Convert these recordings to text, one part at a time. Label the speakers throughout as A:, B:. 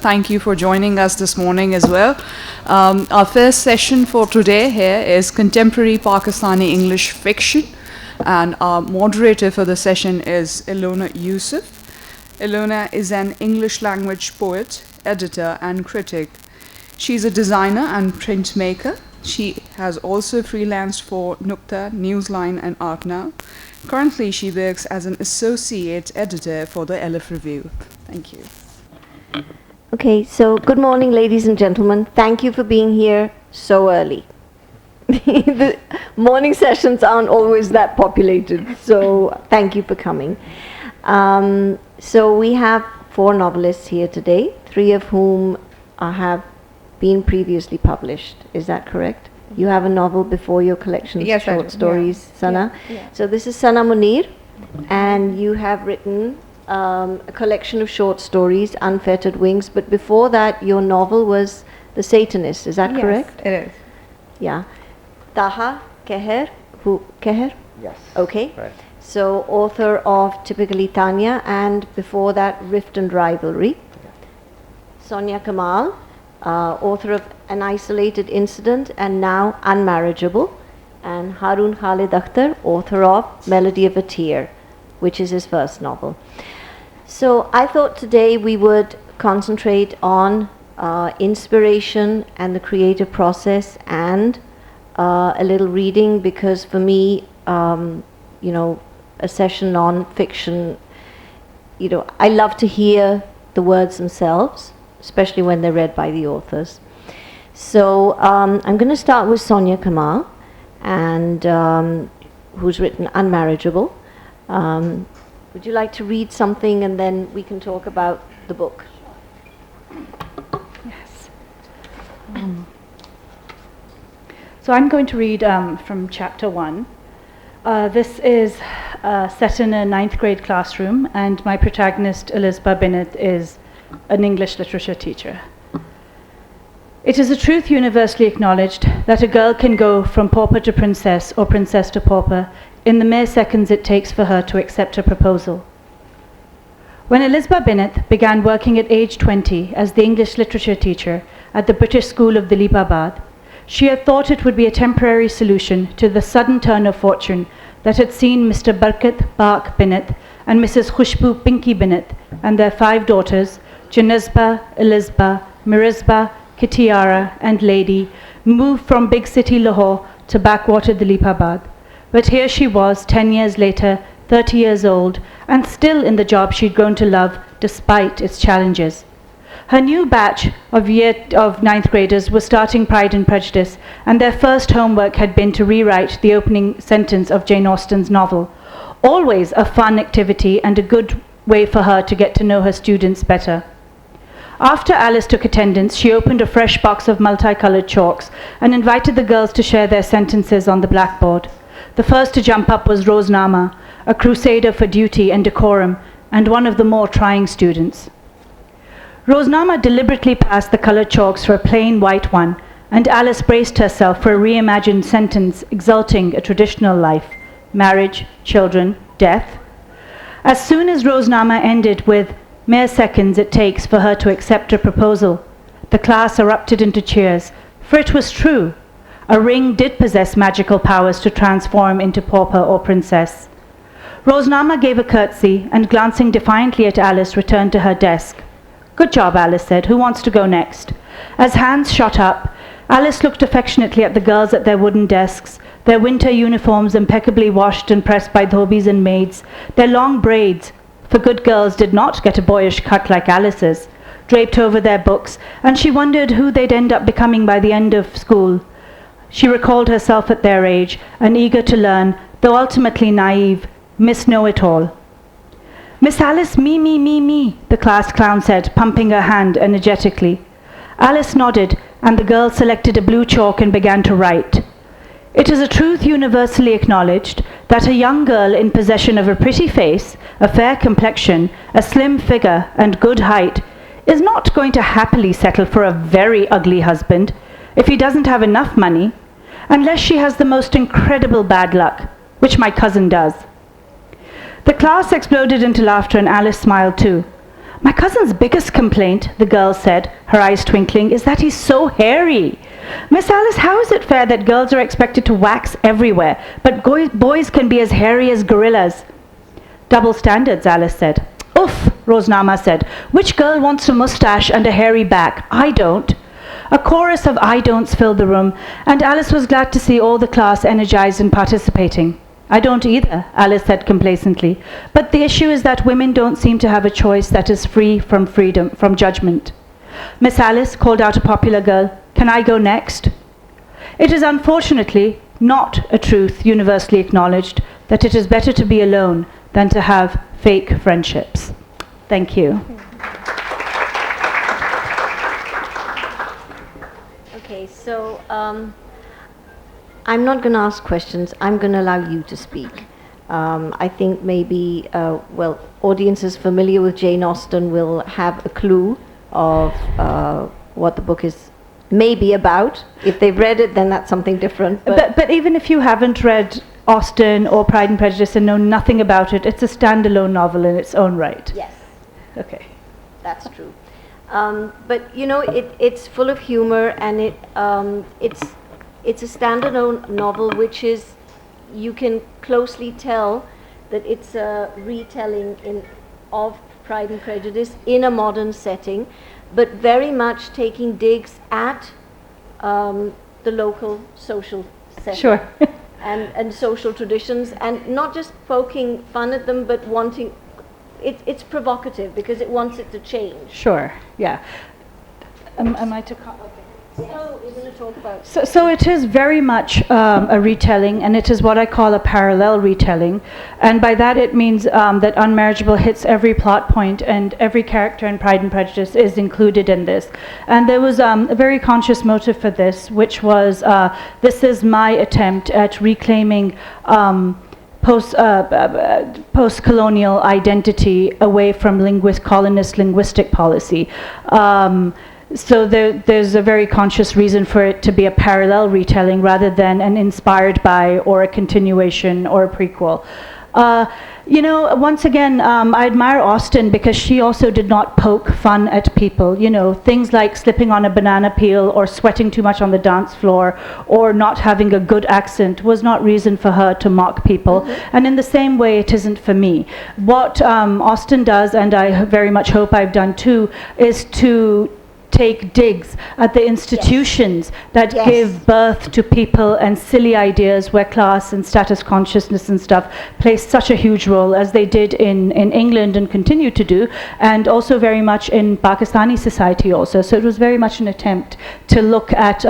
A: thank you for joining us this morning as well. Our first session for today here is Contemporary Pakistani English Fiction, and our moderator for the session is Ilona Yusuf. Ilona is an English language poet, editor, and critic. She's a designer and printmaker. She has also freelanced for Nukta, Newsline, and Art Now. Currently, she works as an associate editor for the Elif Review. Thank you.
B: Okay, so good morning, ladies and gentlemen. Thank you for being here so early. The morning sessions aren't always that populated, so thank you for coming. So we have 4 novelists here today, 3 of whom have been previously published. Is that correct? You have a novel before your collection of short stories, Sana.
C: Yeah.
B: So this is Sana Munir, and you have written a collection of short stories, Unfettered Wings, but before that your novel was The Satanist. Is that correct?
C: Yes, it is.
B: Yeah. Taha, Kehar, Kehar?
D: Yes.
B: Okay.
D: Right.
B: So author of Typically Tanya, and before that Rift and Rivalry. Sonia Kamal, author of An Isolated Incident and now Unmarriageable. And Haroon Khalid Akhtar, author of Melody of a Tear, which is his first novel. So I thought today we would concentrate on inspiration and the creative process, and a little reading, because for me, you know, a session on fiction, you know, I love to hear the words themselves, especially when they're read by the authors. So I'm going to start with Sonia Kamal, and who's written Unmarriageable. Would you like to read something, and then we can talk about the book?
C: Yes. So I'm going to read from chapter 1. This is set in a 9th grade classroom, and my protagonist, Elizabeth Bennett, is an English literature teacher. It is a truth universally acknowledged that a girl can go from pauper to princess or princess to pauper in the mere seconds it takes for her to accept a proposal. When Elizabeth Bennett began working at age 20 as the English literature teacher at the British School of Dilipabad, she had thought it would be a temporary solution to the sudden turn of fortune that had seen Mr. Barkat Baq Bennett and Mrs. Khushbu Pinky Bennett and their 5 daughters, Janazba, Elizabeth, Mirizba, Kitiara, and Lady, move from big city Lahore to backwater Dilipabad. But here she was, 10 years later, 30 years old, and still in the job she'd grown to love despite its challenges. Her new batch of 9th graders was starting Pride and Prejudice, and their first homework had been to rewrite the opening sentence of Jane Austen's novel. Always a fun activity and a good way for her to get to know her students better. After Alice took attendance, she opened a fresh box of multicolored chalks and invited the girls to share their sentences on the blackboard. The first to jump up was Roznama, a crusader for duty and decorum, and one of the more trying students. Roznama deliberately passed the colored chalks for a plain white one, and Alice braced herself for a reimagined sentence exalting a traditional life: marriage, children, death. As soon as Roznama ended with mere seconds it takes for her to accept a proposal, the class erupted into cheers, for it was true. A ring did possess magical powers to transform into pauper or princess. Roznama gave a curtsy and, glancing defiantly at Alice, returned to her desk. "Good job," Alice said. "Who wants to go next?" As hands shot up, Alice looked affectionately at the girls at their wooden desks, their winter uniforms impeccably washed and pressed by dhobis and maids, their long braids, for good girls did not get a boyish cut like Alice's, draped over their books, and she wondered who they'd end up becoming by the end of school. She recalled herself at their age, and eager to learn, though ultimately naive, Miss Know-It-All. "Miss Alice, me," the class clown said, pumping her hand energetically. Alice nodded, and the girl selected a blue chalk and began to write. It is a truth universally acknowledged that a young girl in possession of a pretty face, a fair complexion, a slim figure, and good height is not going to happily settle for a very ugly husband if he doesn't have enough money, unless she has the most incredible bad luck, which my cousin does. The class exploded into laughter, and Alice smiled too. My cousin's biggest complaint, the girl said, her eyes twinkling, is that he's so hairy. Miss Alice, how is it fair that girls are expected to wax everywhere, but boys can be as hairy as gorillas? Double standards, Alice said. Oof, Rosenama said. Which girl wants a mustache and a hairy back? I don't. A chorus of I don'ts filled the room, and Alice was glad to see all the class energized and participating. I don't either, Alice said complacently. But the issue is that women don't seem to have a choice that is free from freedom, from judgment. Miss Alice, called out a popular girl, can I go next? It is unfortunately not a truth universally acknowledged that it is better to be alone than to have fake friendships. Thank you.
B: Okay, so I'm not going to ask questions. I'm going to allow you to speak. I think maybe, well, audiences familiar with Jane Austen will have a clue of what the book is maybe about. If they've read it, then that's something different.
C: But even if you haven't read Austen or Pride and Prejudice and know nothing about it, it's a standalone novel in its own right.
B: Yes.
C: Okay.
B: That's true. But you know, it's full of humor, and it's a standalone novel, which is, you can closely tell that it's a retelling of Pride and Prejudice in a modern setting, but very much taking digs at the local social setting.
C: Sure.
B: and social traditions, and not just poking fun at them, but wanting, it's provocative because it wants it to change.
C: Sure, yeah. Am I to okay.
B: So we're going to talk about...
C: So it is very much a retelling, and it is what I call a parallel retelling. And by that it means that Unmarriageable hits every plot point, and every character in Pride and Prejudice is included in this. And there was a very conscious motive for this, which was, this is my attempt at reclaiming post-colonial identity away from colonist linguistic policy. So there's a very conscious reason for it to be a parallel retelling rather than an inspired by or a continuation or a prequel. You know, once again, I admire Austen because she also did not poke fun at people. You know, things like slipping on a banana peel or sweating too much on the dance floor or not having a good accent was not reason for her to mock people. Mm-hmm. And in the same way, it isn't for me. What Austen does, and I very much hope I've done too, is to take digs at the institutions that give birth to people and silly ideas where class and status consciousness and stuff play such a huge role, as they did in England and continue to do, and also very much in Pakistani society also. So it was very much an attempt to look at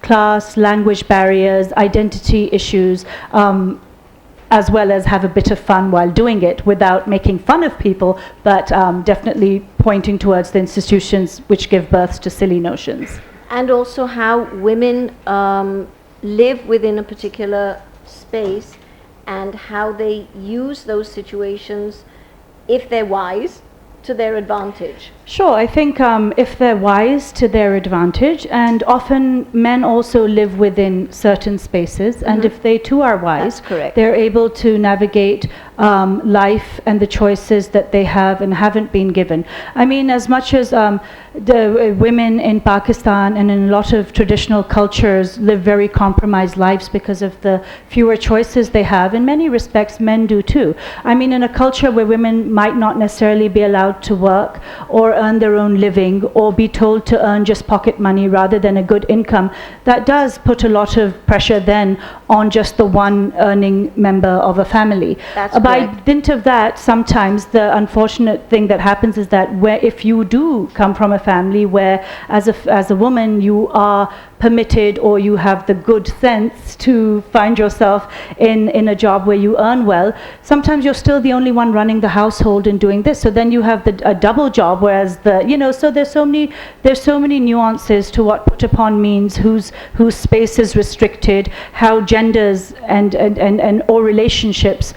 C: class, language barriers, identity issues, as well as have a bit of fun while doing it without making fun of people, but definitely pointing towards the institutions which give birth to silly notions.
B: And also how women live within a particular space and how they use those situations, if they're wise, to their advantage.
C: Sure, I think if they're wise, to their advantage, and often men also live within certain spaces, and if they too are wise, they're able to navigate life and the choices that they have and haven't been given. I mean, as much as the women in Pakistan and in a lot of traditional cultures live very compromised lives because of the fewer choices they have, in many respects men do too. I mean, in a culture where women might not necessarily be allowed to work or earn their own living or be told to earn just pocket money rather than a good income, that does put a lot of pressure then on just the one earning member of a family. By dint of that, sometimes the unfortunate thing that happens is that if you do come from a family where as a woman you are permitted or you have the good sense to find yourself in a job where you earn well, sometimes you're still the only one running the household and doing this. So then you have a double job, whereas so there's so many nuances to what put upon means, whose space is restricted, how genders and or relationships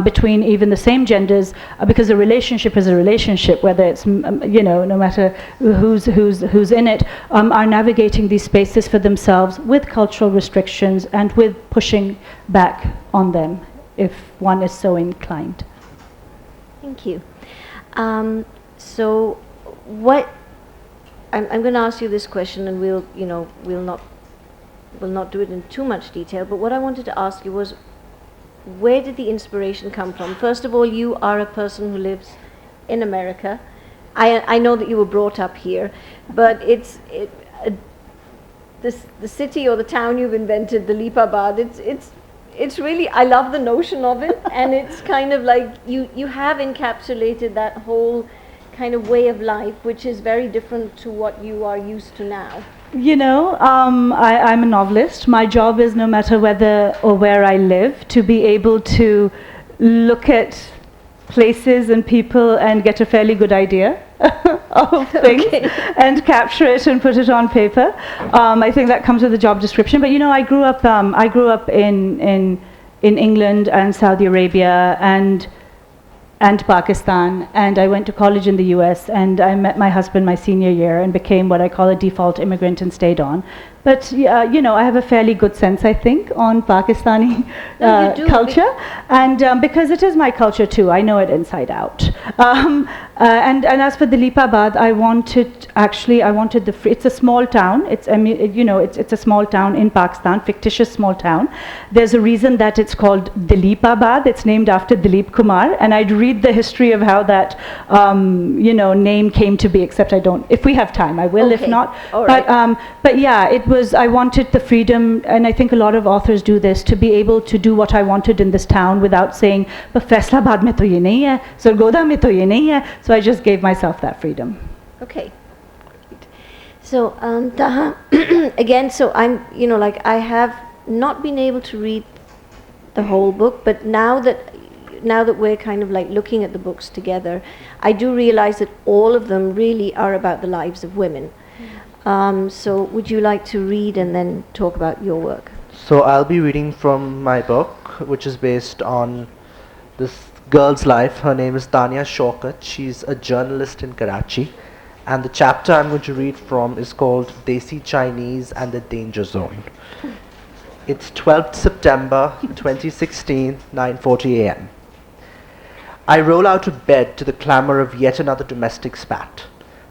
C: between even the same genders, because a relationship is a relationship, whether it's no matter who's in it, are navigating these spaces for themselves with cultural restrictions and with pushing back on them if one is so inclined.
B: Thank you. So, what I'm going to ask you this question, and we'll not do it in too much detail. But what I wanted to ask you was, where did the inspiration come from? First of all, you are a person who lives in America. I know that you were brought up here, but the city or the town you've invented, the Lipabad, it's really, I love the notion of it, and it's kind of like you have encapsulated that whole kind of way of life, which is very different to what you are used to now.
C: You know, I'm a novelist. My job is, no matter whether or where I live, to be able to look at places and people and get a fairly good idea of things and capture it and put it on paper. I think that comes with the job description. But you know, I grew up in England and Saudi Arabia and Pakistan, and I went to college in the US, and I met my husband my senior year and became what I call a default immigrant and stayed on. But you know, I have a fairly good sense, I think, on Pakistani culture, and because it is my culture too, I know it inside out. And as for the Lipabad, I wanted it's a small town. It's a small town in Pakistan, fictitious small town. There's a reason that it's called Dilipabad. It's named after Dilip Kumar, and I'd read the history of how that name came to be. Except I don't. If we have time, I will. Okay. If not, all right. But yeah, it was. I wanted the freedom, and I think a lot of authors do this, to be able to do what I wanted in this town without saying, "But Faisalabad mein to ye nahi hai, Sargodha mein to ye nahi hai." So I just gave myself that freedom.
B: Okay. So Taha, again, so I have not been able to read the whole book, but now that we're kind of like looking at the books together, I do realize that all of them really are about the lives of women. So would you like to read and then talk about your work?
D: So I'll be reading from my book, which is based on this girl's life. Her name is Tanya Shaukat. She's a journalist in Karachi. And the chapter I'm going to read from is called Desi Chinese and the Danger Zone. It's 12th September 2016, 9:40 a.m. I roll out of bed to the clamor of yet another domestic spat.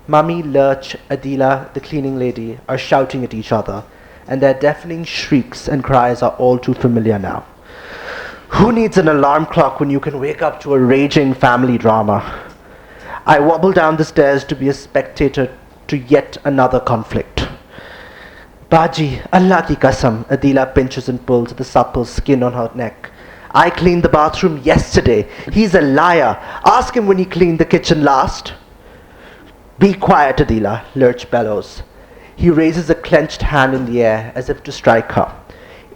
D: Mummy, Lurch, Adila, the cleaning lady, are shouting at each other, and their deafening shrieks and cries are all too familiar now. Who needs an alarm clock when you can wake up to a raging family drama? I wobble down the stairs to be a spectator to yet another conflict. Baji, Allah ki kasam, Adila pinches and pulls at the supple skin on her neck. I cleaned the bathroom yesterday. He's a liar. Ask him when he cleaned the kitchen last. Be quiet, Adila, Lurch bellows. He raises a clenched hand in the air as if to strike her.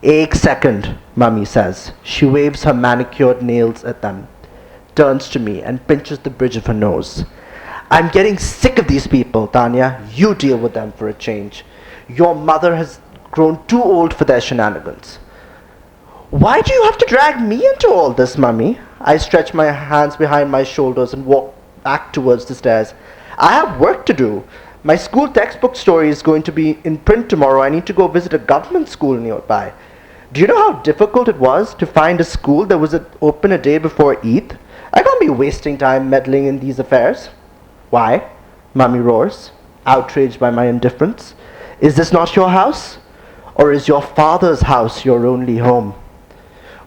D: Ek second, Mummy says. She waves her manicured nails at them, turns to me and pinches the bridge of her nose. I'm getting sick of these people, Tanya. You deal with them for a change. Your mother has grown too old for their shenanigans. Why do you have to drag me into all this, Mummy? I stretch my hands behind my shoulders and walk back towards the stairs. I have work to do. My school textbook story is going to be in print tomorrow. I need to go visit a government school nearby. Do you know how difficult it was to find a school that was open a day before Eid? I can't be wasting time meddling in these affairs. Why? Mummy roars, outraged by my indifference. Is this not your house? Or is your father's house your only home?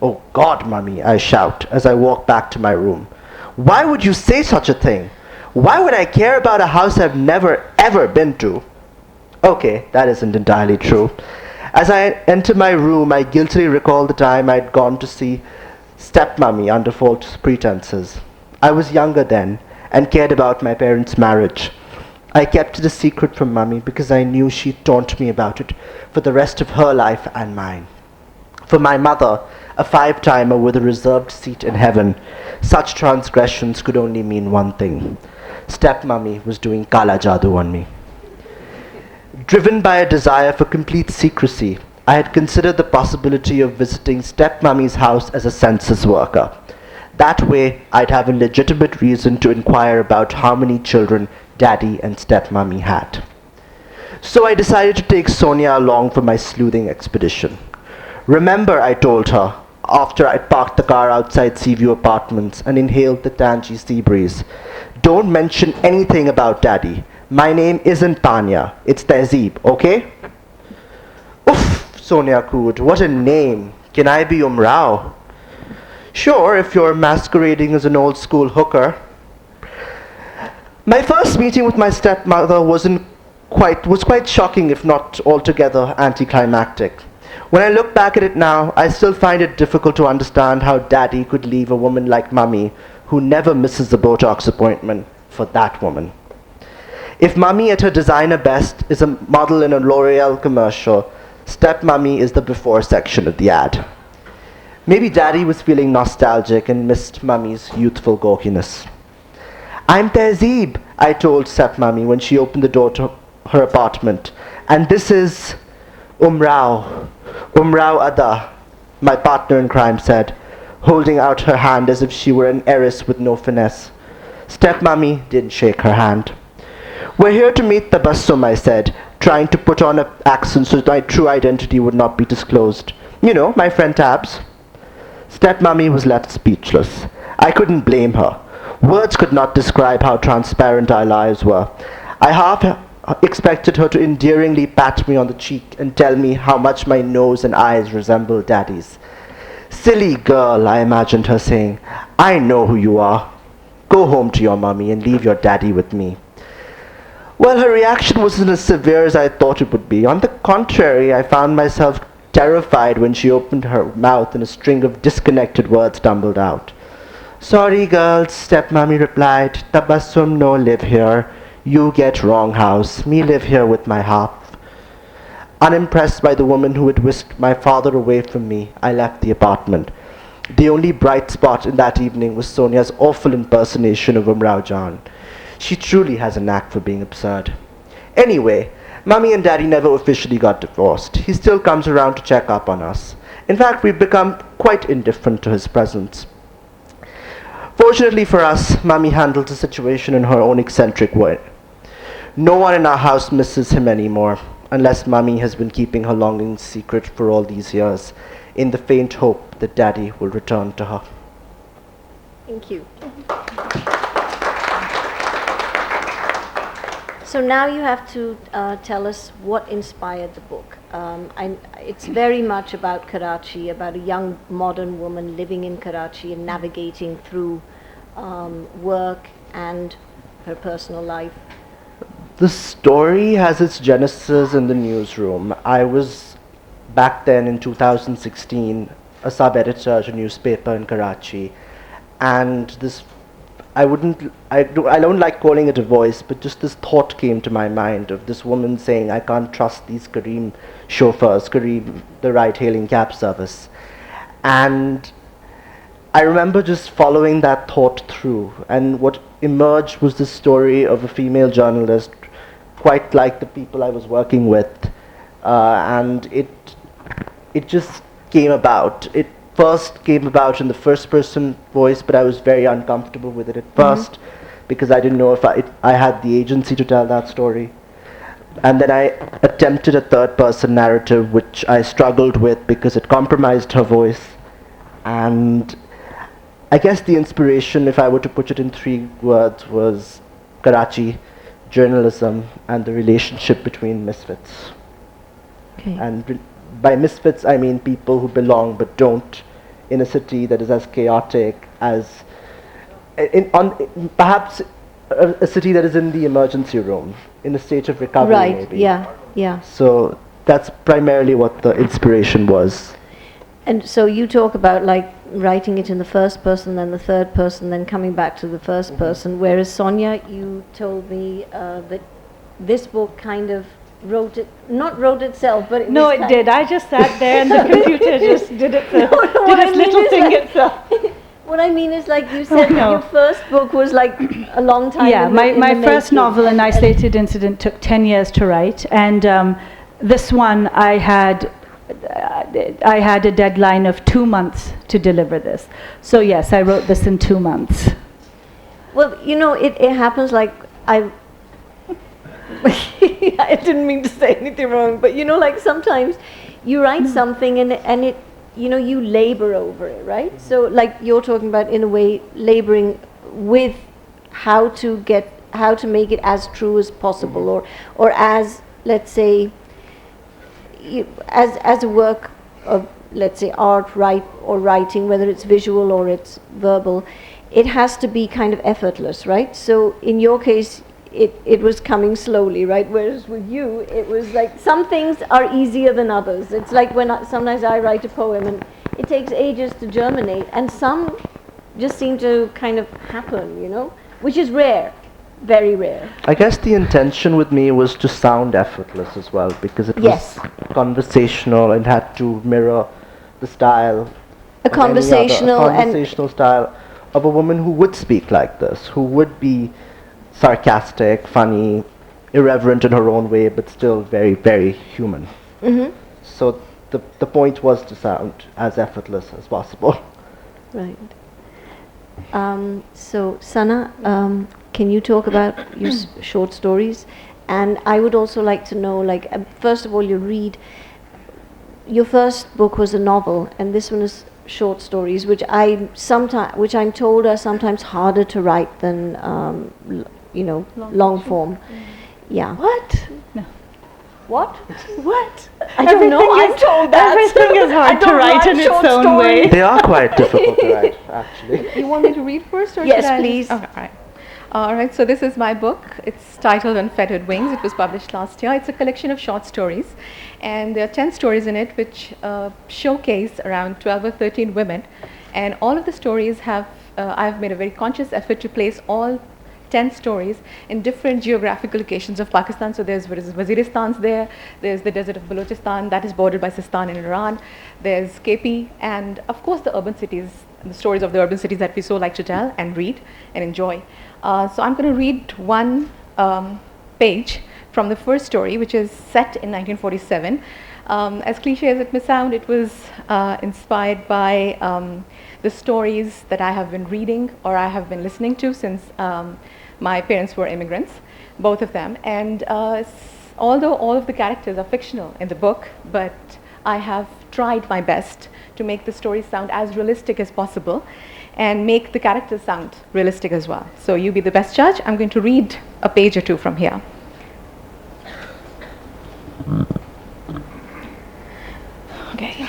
D: Oh God, Mummy, I shout as I walk back to my room. Why would you say such a thing? Why would I care about a house I've never ever been to? Okay, that isn't entirely true. As I enter my room, I guiltily recall the time I'd gone to see stepmommy under false pretenses. I was younger then and cared about my parents' marriage. I kept it a secret from Mummy because I knew she'd taunt me about it for the rest of her life and mine. For my mother, a five-timer with a reserved seat in heaven, such transgressions could only mean one thing. Stepmommy was doing kala jadoo on me. Driven by a desire for complete secrecy, I had considered the possibility of visiting stepmommy's house as a census worker. That way, I'd have a legitimate reason to inquire about how many children Daddy and stepmommy had. So I decided to take Soniah along for my sleuthing expedition. Remember, I told her, after I'd parked the car outside Seaview Apartments and inhaled the tangy sea breeze, Don't mention anything about Daddy. My name isn't Tanya. It's Tehzeeb, okay? Oof, Sonia cooed. What a name. Can I be Umrao? Sure, if you're masquerading as an old school hooker. My first meeting with my stepmother was quite shocking, if not altogether anticlimactic. When I look back at it now, I still find it difficult to understand how Daddy could leave a woman like Mummy, who never misses the Botox appointment, for that woman. If Mummy at her designer best is a model in a L'Oreal commercial, Step-Mummy is the before section of the ad. Maybe Daddy was feeling nostalgic and missed Mummy's youthful gawkiness. I'm Tehzeeb, I told Step-Mummy when she opened the door to her apartment. And this is Umrao Ada, my partner in crime said, holding out her hand as if she were an heiress with no finesse. Step-Mummy didn't shake her hand. We're here to meet Tabassum, I said, trying to put on an accent so my true identity would not be disclosed. You know, my friend Tabs. Step-Mummy was left speechless. I couldn't blame her. Words could not describe how transparent our lives were. I half expected her to endearingly pat me on the cheek and tell me how much my nose and eyes resembled Daddy's. Silly girl, I imagined her saying. I know who you are. Go home to your mummy and leave your daddy with me. Well, her reaction wasn't as severe as I thought it would be. On the contrary, I found myself terrified when she opened her mouth and a string of disconnected words tumbled out. Sorry, girls, Step-Mummy replied. Tabassum no live here. You get wrong house. Me live here with my half. Unimpressed by the woman who had whisked my father away from me, I left the apartment. The only bright spot in that evening was Sonia's awful impersonation of Umrao Jan. She truly has a knack for being absurd. Anyway, Mummy and Daddy never officially got divorced. He still comes around to check up on us. In fact, we've become quite indifferent to his presence. Fortunately for us, Mummy handles the situation in her own eccentric way. No one in our house misses him anymore, unless Mummy has been keeping her longings secret for all these years, in the faint hope that Daddy will return to her.
B: Thank you. So now you have to tell us what inspired the book. It's very much about Karachi, about a young modern woman living in Karachi and navigating through work and her personal life.
D: The story has its genesis in the newsroom. I was, back then in 2016, a sub-editor at a newspaper in Karachi, and this I don't like calling it a voice, but just this thought came to my mind of this woman saying, I can't trust these Kareem chauffeurs, Kareem, the ride-hailing cab service. And I remember just following that thought through, and what emerged was the story of a female journalist, quite like the people I was working with, and it just came about. It first came about in the first-person voice, but I was very uncomfortable with it at first because I didn't know if I had the agency to tell that story. And then I attempted a third-person narrative, which I struggled with because it compromised her voice. And I guess the inspiration, if I were to put it in 3 words, was Karachi, journalism, and the relationship between misfits.
B: Okay.
D: And by misfits, I mean people who belong but don't, in a city that is as chaotic as, perhaps a city that is in the emergency room, in a state of recovery,
B: Right,
D: maybe.
B: yeah.
D: So that's primarily what the inspiration was.
B: And so you talk about like writing it in the first person, then the third person, then coming back to the first person, whereas Sonia, you told me that this book kind of not wrote itself, but
C: No, it did. I just sat there and the computer just did its little thing itself.
B: What I mean is, like you said,
C: no.
B: your first book was like a long time.
C: Yeah,
B: in
C: my
B: the
C: first
B: making.
C: novel, An Isolated Incident, took 10 years to write, and this one I had a deadline of 2 months to deliver this. So yes, I wrote this in 2 months.
B: Well, you know, it happens like I didn't mean to say anything wrong, but you know, like sometimes you write something and it, you know, you labor over it, right? So like you're talking about, in a way, laboring with how to make it as true as possible, or as, let's say, as a work of, let's say, art, writing, whether it's visual or it's verbal, it has to be kind of effortless, right? So in your case, it was coming slowly, right? Whereas with you, it was like some things are easier than others. It's like when sometimes I write a poem and it takes ages to germinate, and some just seem to kind of happen, which is rare, very rare.
D: I guess the intention with me was to sound effortless as well, because it was conversational and had to mirror the style,
B: a
D: conversational style of a woman who would speak like this, who would be sarcastic, funny, irreverent in her own way, but still very, very human.
B: Mm-hmm.
D: So the point was to sound as effortless as possible.
B: Right. So Sana, can you talk about your short stories? And I would also like to know, like, first of all, your first book was a novel, and this one is short stories, which I'm told are sometimes harder to write than long form. Yeah.
C: What? No.
B: What?
C: What?
B: I don't know. I'm told that.
C: Everything is hard to write in its own way.
D: They are quite difficult to write, actually.
E: You want me to read first, or
B: Yes,
E: should I
B: please.
E: Okay, all right. All right, so this is my book. It's titled Unfettered Wings. It was published last year. It's a collection of short stories, and there are 10 stories in it which showcase around 12 or 13 women. And all of the stories I've made a very conscious effort to place all 10 stories in different geographical locations of Pakistan. So there's Waziristan there's the desert of Balochistan that is bordered by Sistan in Iran, there's KP, and of course the urban cities, the stories of the urban cities that we so like to tell and read and enjoy. So I'm going to read one page from the first story, which is set in 1947. As cliche as it may sound, it was inspired by the stories that I have been reading or I have been listening to since my parents were immigrants, both of them. And although all of the characters are fictional in the book, but I have tried my best to make the stories sound as realistic as possible and make the characters sound realistic as well. So you be the best judge. I'm going to read a page or two from here. Okay.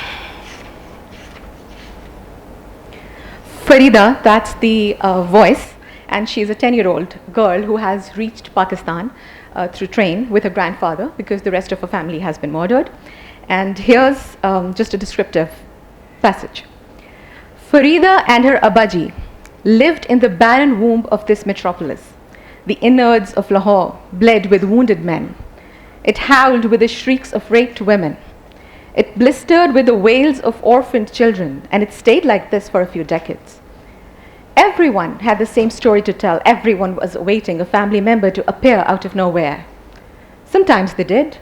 E: Farida, that's the voice, and she's a 10-year-old girl who has reached Pakistan through train with her grandfather because the rest of her family has been murdered. And here's just a descriptive passage. Farida and her Abaji lived in the barren womb of this metropolis. The innards of Lahore bled with wounded men. It howled with the shrieks of raped women. It blistered with the wails of orphaned children, and it stayed like this for a few decades. Everyone had the same story to tell. Everyone was awaiting a family member to appear out of nowhere. Sometimes they did.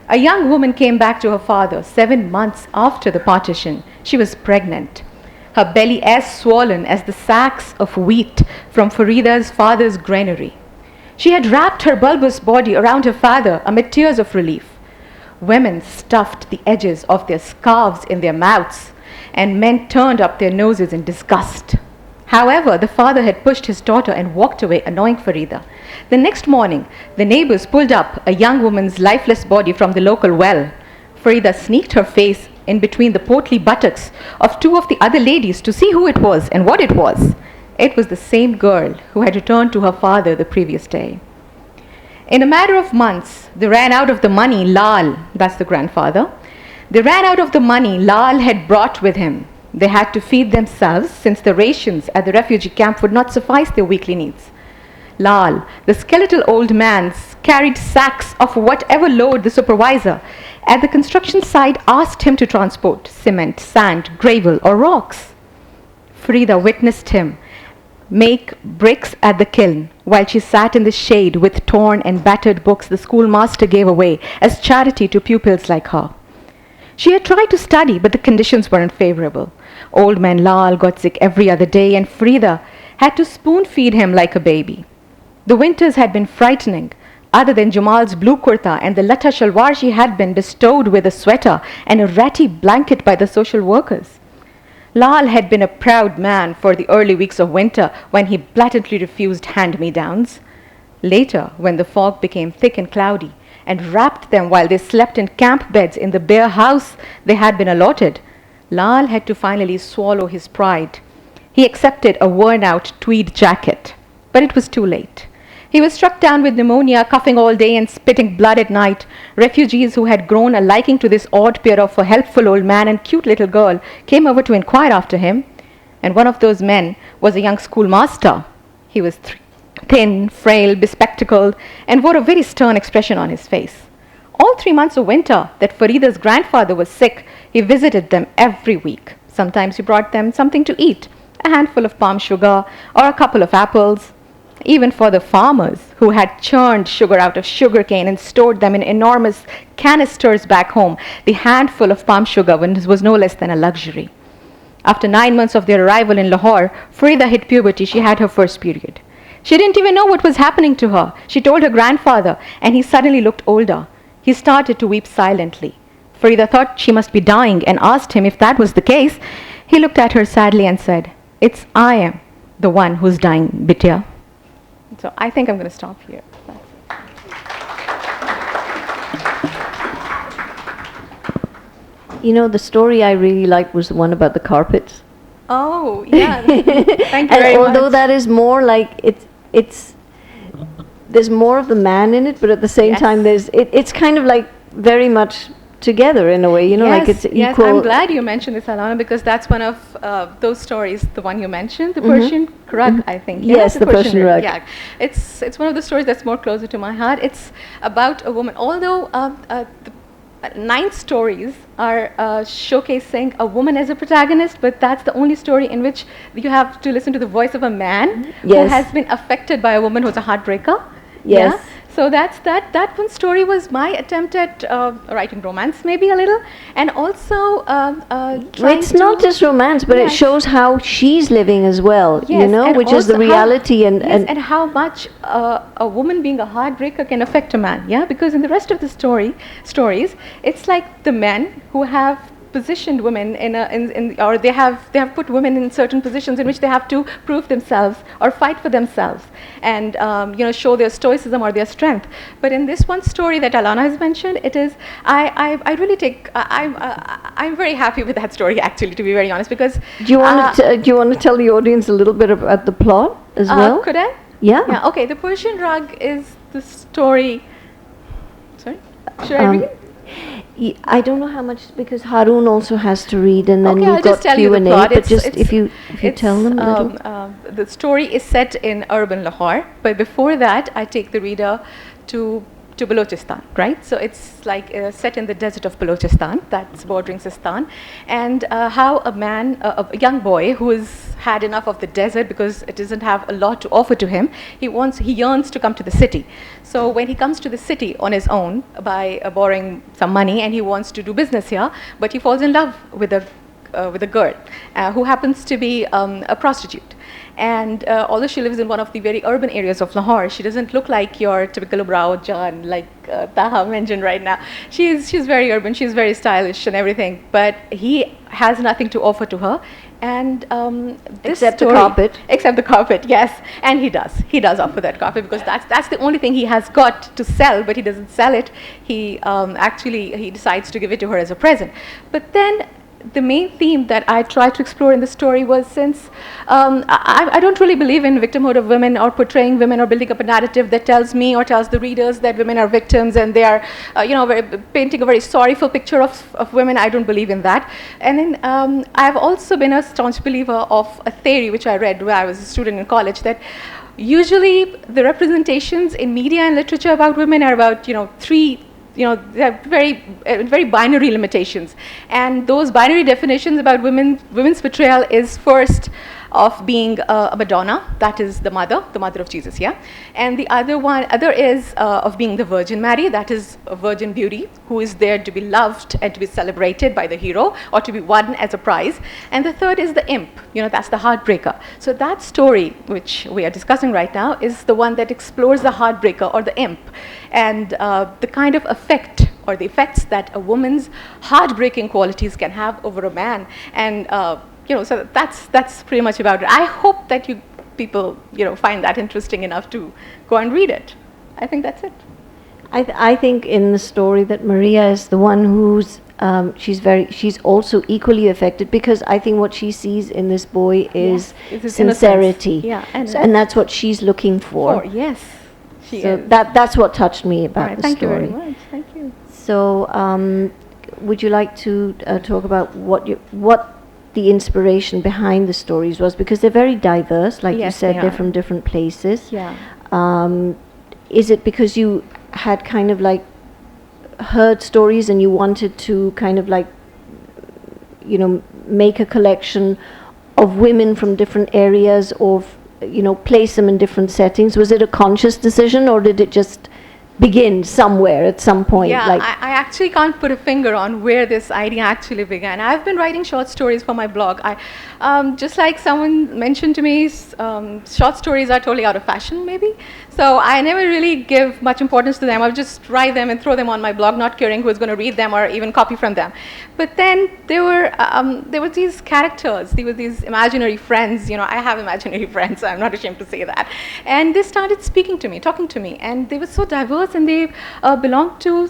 E: A young woman came back to her father 7 months after the partition. She was pregnant, her belly as swollen as the sacks of wheat from Farida's father's granary. She had wrapped her bulbous body around her father amid tears of relief. Women stuffed the edges of their scarves in their mouths, and men turned up their noses in disgust. However, the father had pushed his daughter and walked away, annoying Farida. The next morning, the neighbors pulled up a young woman's lifeless body from the local well. Farida sneaked her face in between the portly buttocks of two of the other ladies to see who it was and what it was. It was the same girl who had returned to her father the previous day. In a matter of months, they ran out of the money Lal, that's the grandfather, they ran out of the money Lal had brought with him. They had to feed themselves since the rations at the refugee camp would not suffice their weekly needs. Lal, the skeletal old man, carried sacks of whatever load the supervisor at the construction site asked him to transport: cement, sand, gravel, or rocks. Farida witnessed him make bricks at the kiln while she sat in the shade with torn and battered books the schoolmaster gave away as charity to pupils like her. She had tried to study, but the conditions were unfavorable. Old man Lal got sick every other day, and Farida had to spoon feed him like a baby. The winters had been frightening. Other than Jamal's blue kurta and the latta shalwar, she had been bestowed with a sweater and a ratty blanket by the social workers. Lal had been a proud man for the early weeks of winter when he blatantly refused hand-me-downs. Later, when the fog became thick and cloudy and wrapped them while they slept in camp beds in the bare house they had been allotted, Lal had to finally swallow his pride. He accepted a worn-out tweed jacket, but it was too late. He was struck down with pneumonia, coughing all day and spitting blood at night. Refugees who had grown a liking to this odd pair of a helpful old man and cute little girl came over to inquire after him, and one of those men was a young schoolmaster. He was thin, frail, bespectacled, and wore a very stern expression on his face. All 3 months of winter that Farida's grandfather was sick, he visited them every week. Sometimes he brought them something to eat, a handful of palm sugar or a couple of apples. Even for the farmers who had churned sugar out of sugarcane and stored them in enormous canisters back home, the handful of palm sugar was no less than a luxury. After 9 months of their arrival in Lahore, Farida hit puberty. She had her first period. She didn't even know what was happening to her. She told her grandfather, and he suddenly looked older. He started to weep silently. Farida thought she must be dying and asked him if that was the case. He looked at her sadly and said, "It's I am the one who's dying, Bitya." So I think I'm going to stop here.
B: You know, the story I really liked was the one about the carpets.
E: Oh, yeah. Thank you
B: And
E: very much.
B: although that is more like it's there's more of the man in it, but at the same
E: Yes.
B: time it's kind of like very much together in a way, you know, like it's equal.
E: Yes, I'm glad you mentioned this, Ilona, because that's one of those stories, the one you mentioned, the Persian rug, I think.
B: Yes, the Persian rug.
E: Yeah, it's one of the stories that's more closer to my heart. It's about a woman, although the 9 stories are showcasing a woman as a protagonist, but that's the only story in which you have to listen to the voice of a man who
B: Yes.
E: has been affected by a woman who's a heartbreaker.
B: Yes.
E: Yeah? So that's that one story was my attempt at writing romance, maybe a little, and also trying
B: It's not
E: to-
B: just romance, but it
E: Yes.
B: shows how she's living as well, you
E: Yes,
B: know,
E: and
B: which is the
E: also how-
B: reality
E: yes, and how much a woman being a heartbreaker can affect a man. Yeah, because in the rest of the stories, it's like the men who have positioned women or they have put women in certain positions in which they have to prove themselves or fight for themselves and show their stoicism or their strength. But in this one story that Ilona has mentioned, it is I really take I'm very happy with that story, actually, to be very honest, because
B: do you want to tell the audience a little bit about the plot as well?
E: could I?
B: Yeah.
E: Yeah. Okay. The Persian rug is the story. Sorry. Should I read?
B: I don't know how much, because Haroon also has to read, and then
E: Okay,
B: you've
E: I'll
B: got
E: just tell you the
B: Q&A,
E: plot.
B: but
E: It's-
B: just
E: it's-
B: if you tell them a little.
E: The story is set in urban Lahore, but before that, I take the reader to Balochistan, right? So it's like set in the desert of Balochistan, that's bordering Sistan, and how a man, a young boy who has had enough of the desert because it doesn't have a lot to offer to him, he yearns to come to the city. So when he comes to the city on his own by borrowing some money, and he wants to do business here, but he falls in love with a girl who happens to be a prostitute. And although she lives in one of the very urban areas of Lahore, she doesn't look like your typical brow Jan, like Taha mentioned right now. She's very urban, she's very stylish and everything, but he has nothing to offer to her. And this
B: Except the
E: story,
B: carpet.
E: Except the carpet, yes. And he does offer that carpet, because that's the only thing he has got to sell, but he doesn't sell it. He he decides to give it to her as a present. But then the main theme that I tried to explore in the story was, since I don't really believe in victimhood of women or portraying women or building up a narrative that tells me or tells the readers that women are victims and they are, painting a very sorrowful picture of women. I don't believe in that. And then I've also been a staunch believer of a theory which I read when I was a student in college, that usually the representations in media and literature about women are about, three, they have very binary limitations, and those binary definitions about women's portrayal is, first, of being a Madonna, that is the mother of Jesus, yeah, and the other is of being the Virgin Mary, that is a virgin beauty who is there to be loved and to be celebrated by the hero or to be won as a prize, and the third is the imp, that's the heartbreaker. So that story which we are discussing right now is the one that explores the heartbreaker or the imp, and the kind of effect or the effects that a woman's heartbreaking qualities can have over a man, and so that's pretty much about it. I hope that you people, find that interesting enough to go and read it. I think that's it.
B: I think in the story that Maria is the one who's she's also equally affected, because I think what she sees in this boy is
E: his
B: sincerity.
E: innocence. Yeah,
B: and that's what she's looking for.
E: Yes, she
B: So
E: is.
B: that's what touched me about
E: All right,
B: the
E: thank
B: story.
E: you very much. Thank you.
B: So, would you like to talk about what the inspiration behind the stories was? Because they're very diverse, like you
E: Yes,
B: said,
E: they
B: they're
E: are.
B: from different places.
E: Yeah.
B: Is it because you had kind of like heard stories and you wanted to kind of like, make a collection of women from different areas, or, place them in different settings? Was it a conscious decision, or did it just begin somewhere at some point?
E: Yeah,
B: Like,
E: I actually can't put a finger on where this idea actually began. I've been writing short stories for my blog. Just like someone mentioned to me, short stories are totally out of fashion, maybe. So I never really give much importance to them. I'll just write them and throw them on my blog, not caring who's going to read them or even copy from them. But then there were these characters. There were these imaginary friends. I have imaginary friends, so I'm not ashamed to say that. And they started speaking to me, talking to me, and they were so diverse, and they belonged to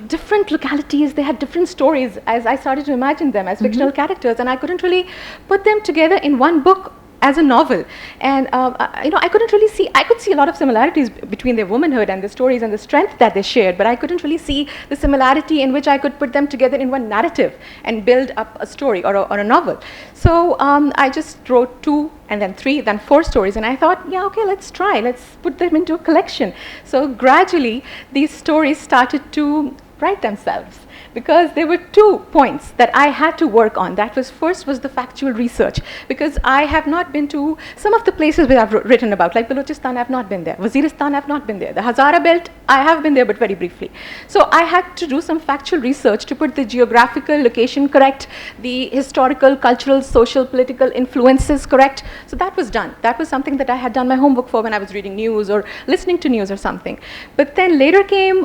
E: different localities. They had different stories as I started to imagine them as fictional characters, and I couldn't really put them together in one book as a novel. And I couldn't really see. I could see a lot of similarities between their womanhood and the stories and the strength that they shared, but I couldn't really see the similarity in which I could put them together in one narrative and build up a story or a novel. So I just wrote 2 and then 3, then 4 stories, and I thought, yeah, okay, let's try. Let's put them into a collection. So gradually, these stories started to write themselves, because there were 2 points that I had to work on. That was, first was the factual research, because I have not been to some of the places where I've written about, like Balochistan, I've not been there. Waziristan, I've not been there. The Hazara belt, I have been there, but very briefly. So I had to do some factual research to put the geographical location correct, the historical, cultural, social, political influences correct. So that was done. That was something that I had done my homework for when I was reading news or listening to news or something. But then later came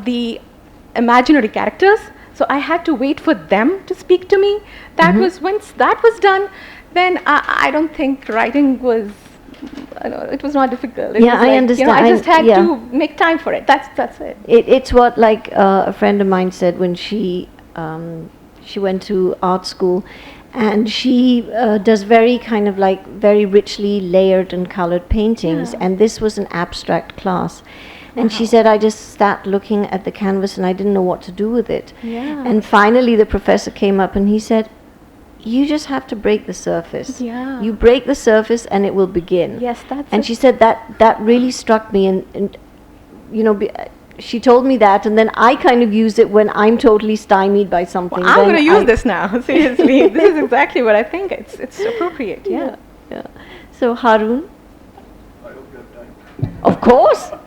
E: the imaginary characters, so I had to wait for them to speak to me. That was, once that was done, then I don't think writing was, it was not difficult. It
B: Yeah,
E: was
B: I
E: like,
B: understand.
E: I just had
B: Yeah.
E: to make time for it. That's it.
B: it's what, like, a friend of mine said when she went to art school, and she does very kind of like very richly layered and colored paintings,
E: Yeah.
B: and this was an abstract class. And she said, I just sat looking at the canvas and I didn't know what to do with it.
E: Yeah.
B: And finally the professor came up and he said, you just have to break the surface.
E: Yeah.
B: You break the surface and it will begin.
E: Yes, that's
B: And
E: it.
B: she said that really struck me, and she told me that, and then I kind of use it when I'm totally stymied by something.
E: Well, I'm
B: then
E: going to use
B: I-
E: this now. Seriously, this is exactly what I think. It's appropriate. Yeah.
B: Yeah. So Haroon? Of course. So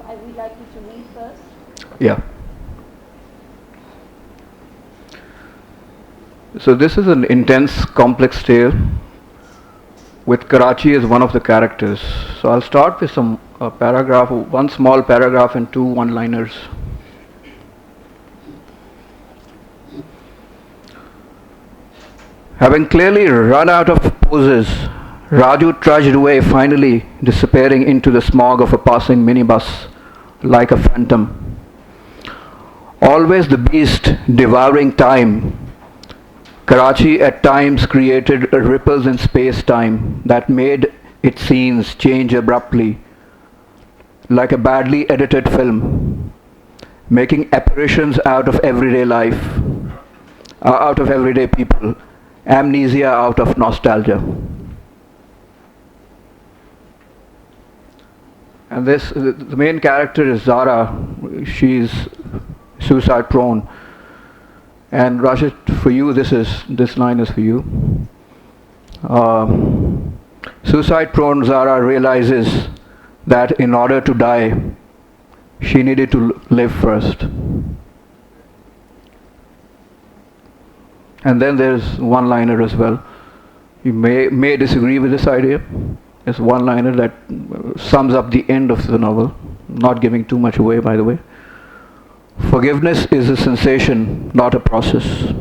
B: I would like you to read first.
F: Yeah. So this is an intense, complex tale with Karachi as one of the characters. So I'll start with some one small paragraph and 2 one-liners. Having clearly run out of poses, Raju trudged away, finally disappearing into the smog of a passing minibus like a phantom. Always the beast devouring time, Karachi at times created ripples in space-time that made its scenes change abruptly, like a badly edited film, making apparitions out of everyday life, out of everyday people, amnesia out of nostalgia. And the main character is Zara. She's suicide prone. And Rashid, for you, this line is for you. Suicide prone Zara realizes that in order to die, she needed to live first. And then there's one-liner as well. You may disagree with this idea. It's one-liner that sums up the end of the novel, not giving too much away, by the way. Forgiveness is a sensation, not a process.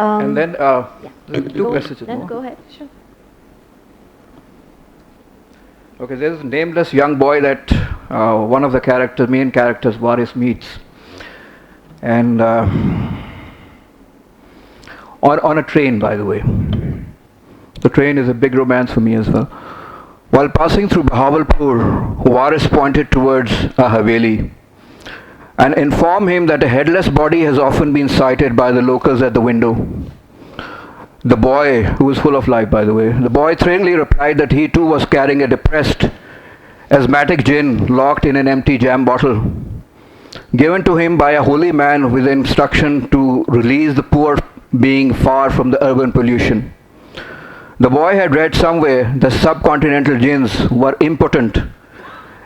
F: And then two
B: Go,
F: messages
B: then
F: more.
B: go ahead. Sure.
F: Okay, there's a nameless young boy that one of the main characters, Waris, meets. And on a train, by the way. The train is a big romance for me as well. While passing through Bahawalpur, Waris pointed towards a Haveli and informed him that a headless body has often been sighted by the locals at the window. The boy, who was full of life by the way, the boy thrillingly replied that he too was carrying a depressed asthmatic jinn locked in an empty jam bottle, given to him by a holy man with instruction to release the poor being far from the urban pollution. The boy had read somewhere the subcontinental jinns were impotent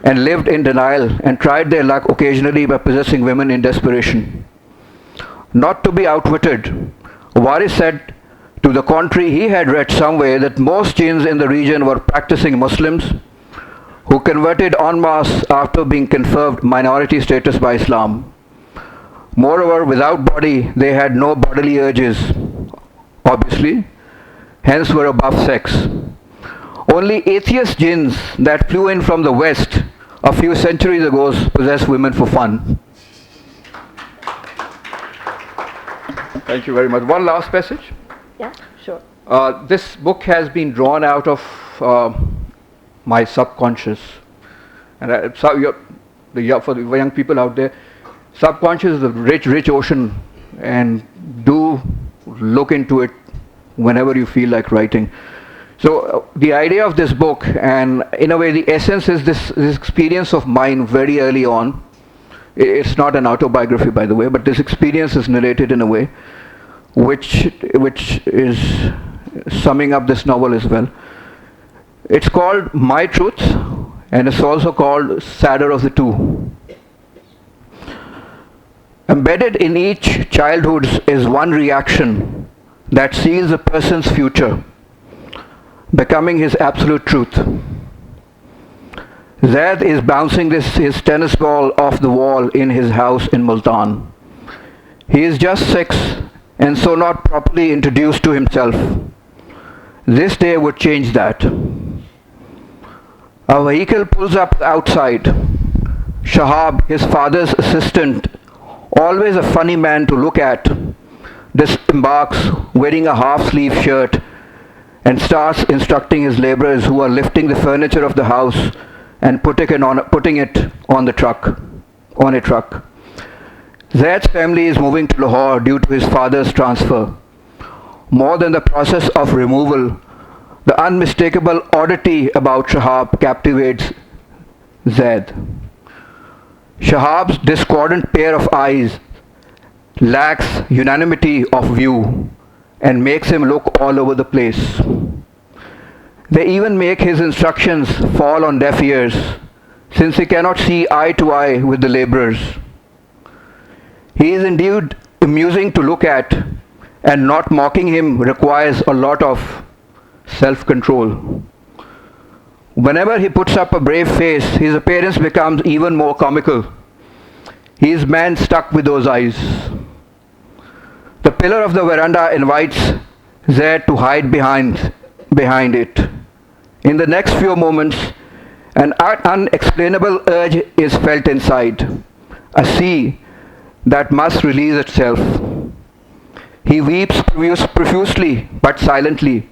F: and lived in denial and tried their luck occasionally by possessing women in desperation. Not to be outwitted, Waris said to the contrary, he had read somewhere that most jinns in the region were practicing Muslims who converted en masse after being conferred minority status by Islam. Moreover, without body, they had no bodily urges, obviously, hence were above sex. Only atheist jinns that flew in from the west a few centuries ago possessed women for fun. Thank you very much. One last passage.
B: Yeah, sure.
F: This book has been drawn out of my subconscious. And for the young people out there, subconscious is a rich ocean, and do look into it whenever you feel like writing. So the idea of this book, and in a way the essence, is this experience of mine very early on. It's not an autobiography, by the way, but this experience is narrated in a way which is summing up this novel as well. It's called My Truth, and it's also called Sadder of the Two. Embedded in each childhood is one reaction that seals a person's future, becoming his absolute truth. Zaid is bouncing his tennis ball off the wall in his house in Multan. He is just 6 and so not properly introduced to himself. This day would change that. A vehicle pulls up outside. Shahab, his father's assistant, always a funny man to look at, disembarks wearing a half-sleeve shirt and starts instructing his laborers who are lifting the furniture of the house and putting it on a truck. Zaid's family is moving to Lahore due to his father's transfer. More than the process of removal, the unmistakable oddity about Shahab captivates Zaid. Shahab's discordant pair of eyes lacks unanimity of view and makes him look all over the place. They even make his instructions fall on deaf ears, since he cannot see eye to eye with the laborers. He is indeed amusing to look at, and not mocking him requires a lot of self-control. Whenever he puts up a brave face, his appearance becomes even more comical. He is man stuck with those eyes. The pillar of the veranda invites Zaid to hide behind it. In the next few moments, an unexplainable urge is felt inside, a sea that must release itself. He weeps profusely but silently.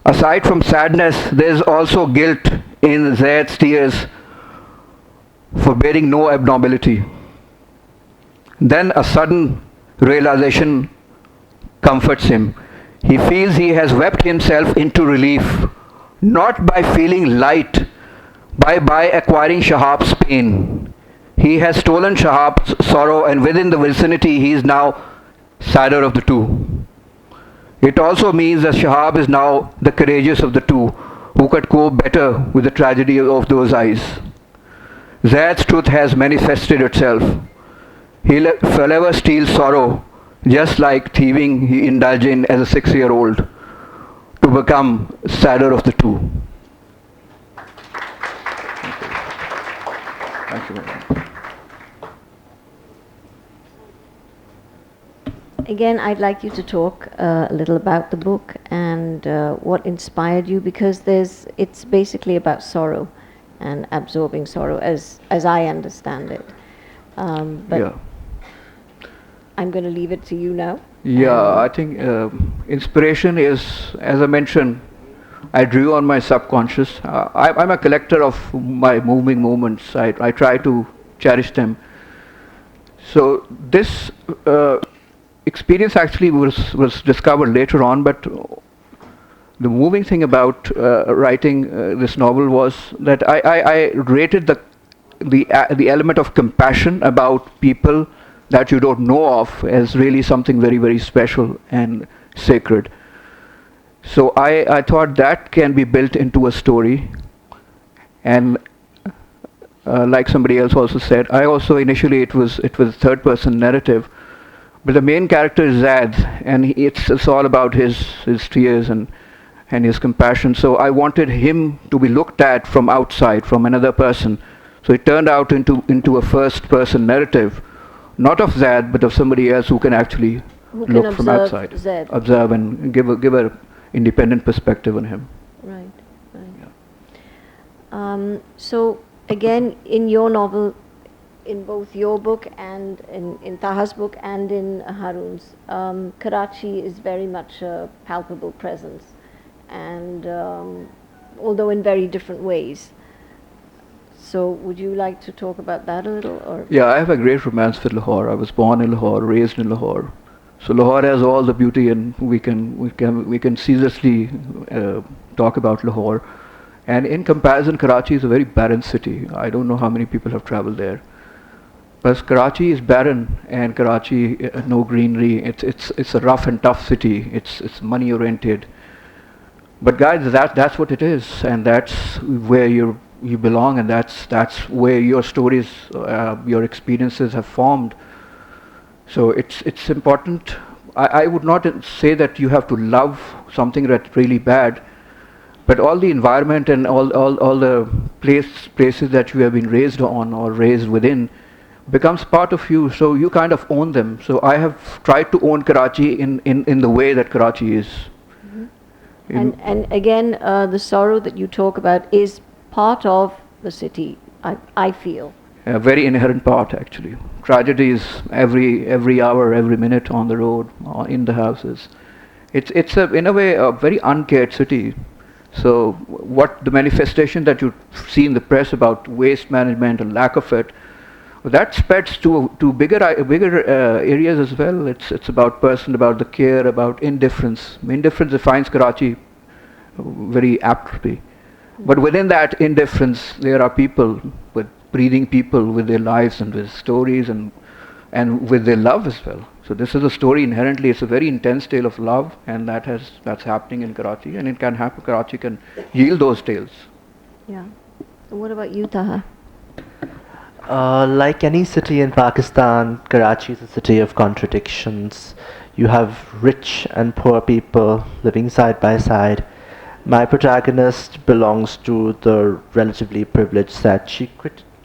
F: Aside from sadness, there is also guilt in Zaid's tears for bearing no abnormality. Then a sudden realization comforts him. He feels he has wept himself into relief, not by feeling light, but by acquiring Shahab's pain. He has stolen Shahab's sorrow, and within the vicinity he is now sadder of the two. It also means that Shahab is now the courageous of the two, who could cope better with the tragedy of those eyes. Zaid's truth has manifested itself. He'll forever steal sorrow, just like thieving he indulged in as a 6-year-old, to become sadder of the two. Thank you very much.
B: Again, I'd like you to talk a little about the book and what inspired you, because it's basically about sorrow and absorbing sorrow, as I understand it. But
F: Yeah.
B: I'm going to leave it to you now.
F: Yeah, I think inspiration is, as I mentioned, I drew on my subconscious. I'm a collector of my moving moments. I try to cherish them. So this experience actually was discovered later on, but the moving thing about writing this novel was that I rated the element of compassion about people that you don't know of as really something very, very special and sacred. So I thought that can be built into a story. And like somebody else also said, I also initially it was third person narrative, but the main character is Zad, and it's all about his tears and his compassion. So I wanted him to be looked at from outside, from another person. So it turned out into a first person narrative, not of Zad, but of somebody else who can actually look from outside,
B: Zad.
F: observe and give a independent perspective on him.
B: Right, right. So again, in your novel, in both your book and in Taha's book and in Haroon's, Karachi is very much a palpable presence, and although in very different ways. So would you like to talk about that a little? Or
F: Yeah, I have a great romance with Lahore. I was born in Lahore, raised in Lahore. So Lahore has all the beauty, and we can ceaselessly talk about Lahore. And in comparison, Karachi is a very barren city. I don't know how many people have traveled there. But Karachi is barren, and Karachi no greenery. It's a rough and tough city. It's money oriented. But guys, that's what it is, and that's where you belong, and that's where your stories, your experiences have formed. So it's important. I would not say that you have to love something that's really bad, but all the environment and all the places that you have been raised on or raised within becomes part of you, so you kind of own them. So I have tried to own Karachi in the way that Karachi is.
B: Mm-hmm. And again, the sorrow that you talk about is part of the city, I feel.
F: A very inherent part, actually. Tragedies every hour, every minute on the road, in the houses. It's in a way a very uncared city. So what the manifestation that you see in the press about waste management and lack of it, that spreads to bigger areas as well. It's about the care, about indifference. Indifference defines Karachi very aptly. But within that indifference, there are people, breathing people with their lives and with stories and with their love as well. So this is a story inherently. It's a very intense tale of love, and that's happening in Karachi, and it can happen. Karachi can yield those tales.
B: Yeah. And what about you, Taha?
D: Like any city in Pakistan, Karachi is a city of contradictions. You have rich and poor people living side by side. My protagonist belongs to the relatively privileged set. She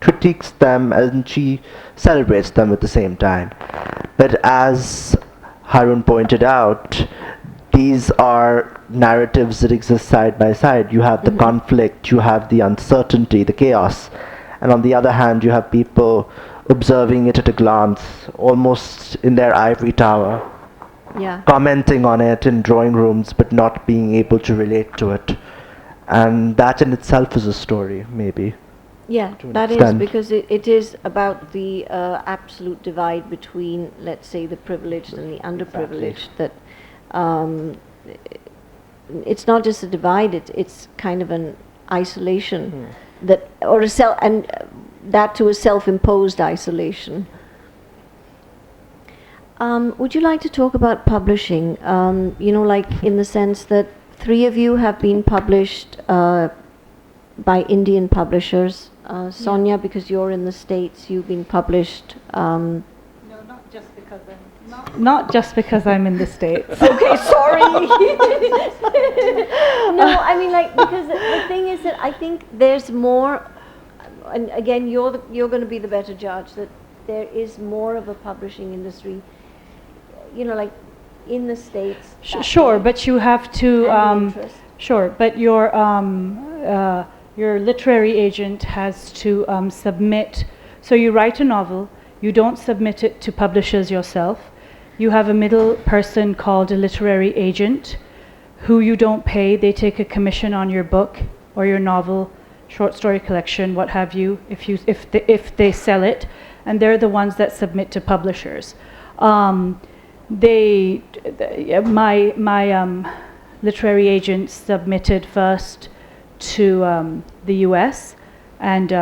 D: critiques them and she celebrates them at the same time. But as Haroon pointed out, these are narratives that exist side by side. You have the conflict, you have the uncertainty, the chaos. And on the other hand, you have people observing it at a glance, almost in their ivory tower.
B: Yeah.
D: Commenting on it in drawing rooms but not being able to relate to it, and that in itself is a story, maybe.
B: Yeah, that is, because it is about the absolute divide between, let's say, the privileged and the underprivileged. Exactly. That it's not just a divide; it's kind of an isolation that, or that to a self-imposed isolation. Would you like to talk about publishing? Like in the sense that 3 of you have been published by Indian publishers. Soniah, because you're in the States, you've been published.
C: No, not just because not just because I'm in the States.
B: Okay, sorry. No, I mean, like, because the thing is that I think there's more, and again, you're going to be the better judge, that there is more of a publishing industry. you know, like in the States?
C: Sure, but you have to.
B: Interest.
C: Sure, but your literary agent has to submit. So you write a novel, you don't submit it to publishers yourself. You have a middle person called a literary agent, who you don't pay. They take a commission on your book or your novel, short story collection, what have you, if they sell it, and they're the ones that submit to publishers. My literary agent submitted first to the US, and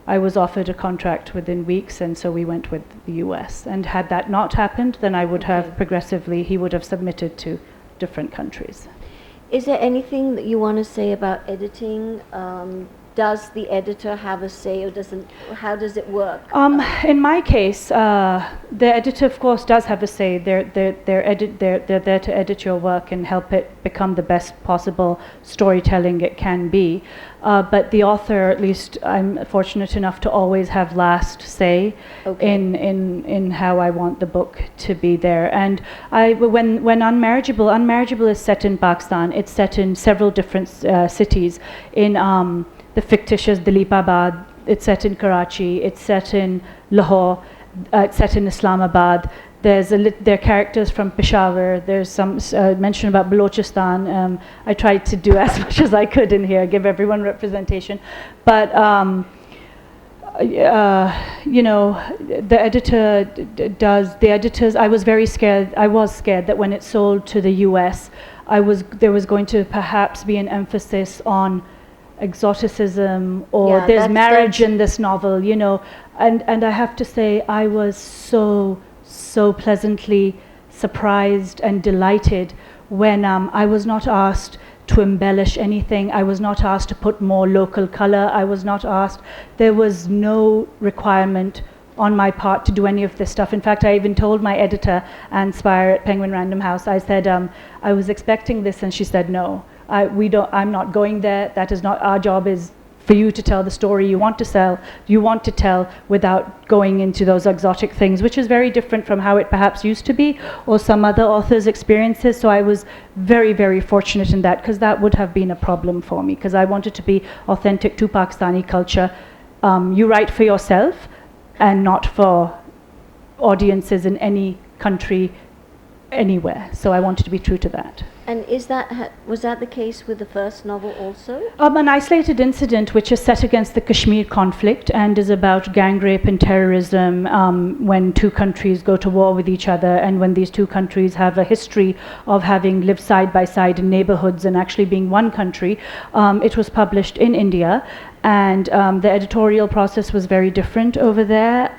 C: I was offered a contract within weeks, and so we went with the US. And had that not happened, then I would have progressively, he would have submitted to different countries.
B: Is there anything that you want to say about editing? Does the editor have a say, or how does it work?
C: In my case, the editor, of course, does have a say. They're there to edit your work and help it become the best possible storytelling it can be. But the author, at least I'm fortunate enough to always have last say in how I want the book to be there. And when Unmarriageable is set in Pakistan, it's set in several different cities. In the fictitious Dilipabad, it's set in Karachi, it's set in Lahore, it's set in Islamabad. There are characters from Peshawar. There's some mention about Balochistan. I tried to do as much as I could in here, give everyone representation. But you know, the editor does. The editors. I was very scared. I was scared that when it sold to the U.S., there was going to perhaps be an emphasis on exoticism, or there's marriage in this novel, you know. And I have to say, I was so pleasantly surprised and delighted when I was not asked to embellish anything. I was not asked to put more local color. I was not asked. There was no requirement on my part to do any of this stuff. In fact, I even told my editor, Anne Spire at Penguin Random House, I said, I was expecting this, and she said, no, I'm not going there. That is not our job. Is for you to tell the story you want to tell without going into those exotic things, which is very different from how it perhaps used to be, or some other authors' experiences. So I was very, very fortunate in that, because that would have been a problem for me, because I wanted to be authentic to Pakistani culture. You write for yourself and not for audiences in any country, anywhere. So I wanted to be true to that.
B: And was that the case with the first novel also?
C: An Isolated Incident, which is set against the Kashmir conflict and is about gang rape and terrorism when two countries go to war with each other, and when these two countries have a history of having lived side by side in neighborhoods and actually being one country. It was published in India, and the editorial process was very different over there.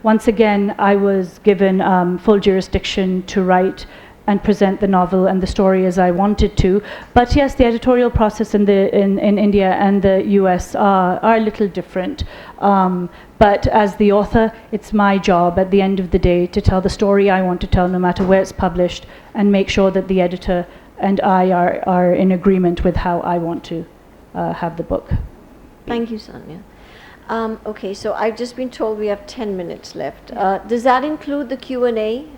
C: Once again, I was given full jurisdiction to write and present the novel and the story as I wanted to. But yes, the editorial process in India and the US are a little different. But as the author, it's my job at the end of the day to tell the story I want to tell, no matter where it's published, and make sure that the editor and I are in agreement with how I want to have the book.
B: Thank you, Sonia. Okay, so I've just been told we have 10 minutes left. Does that include the Q&A?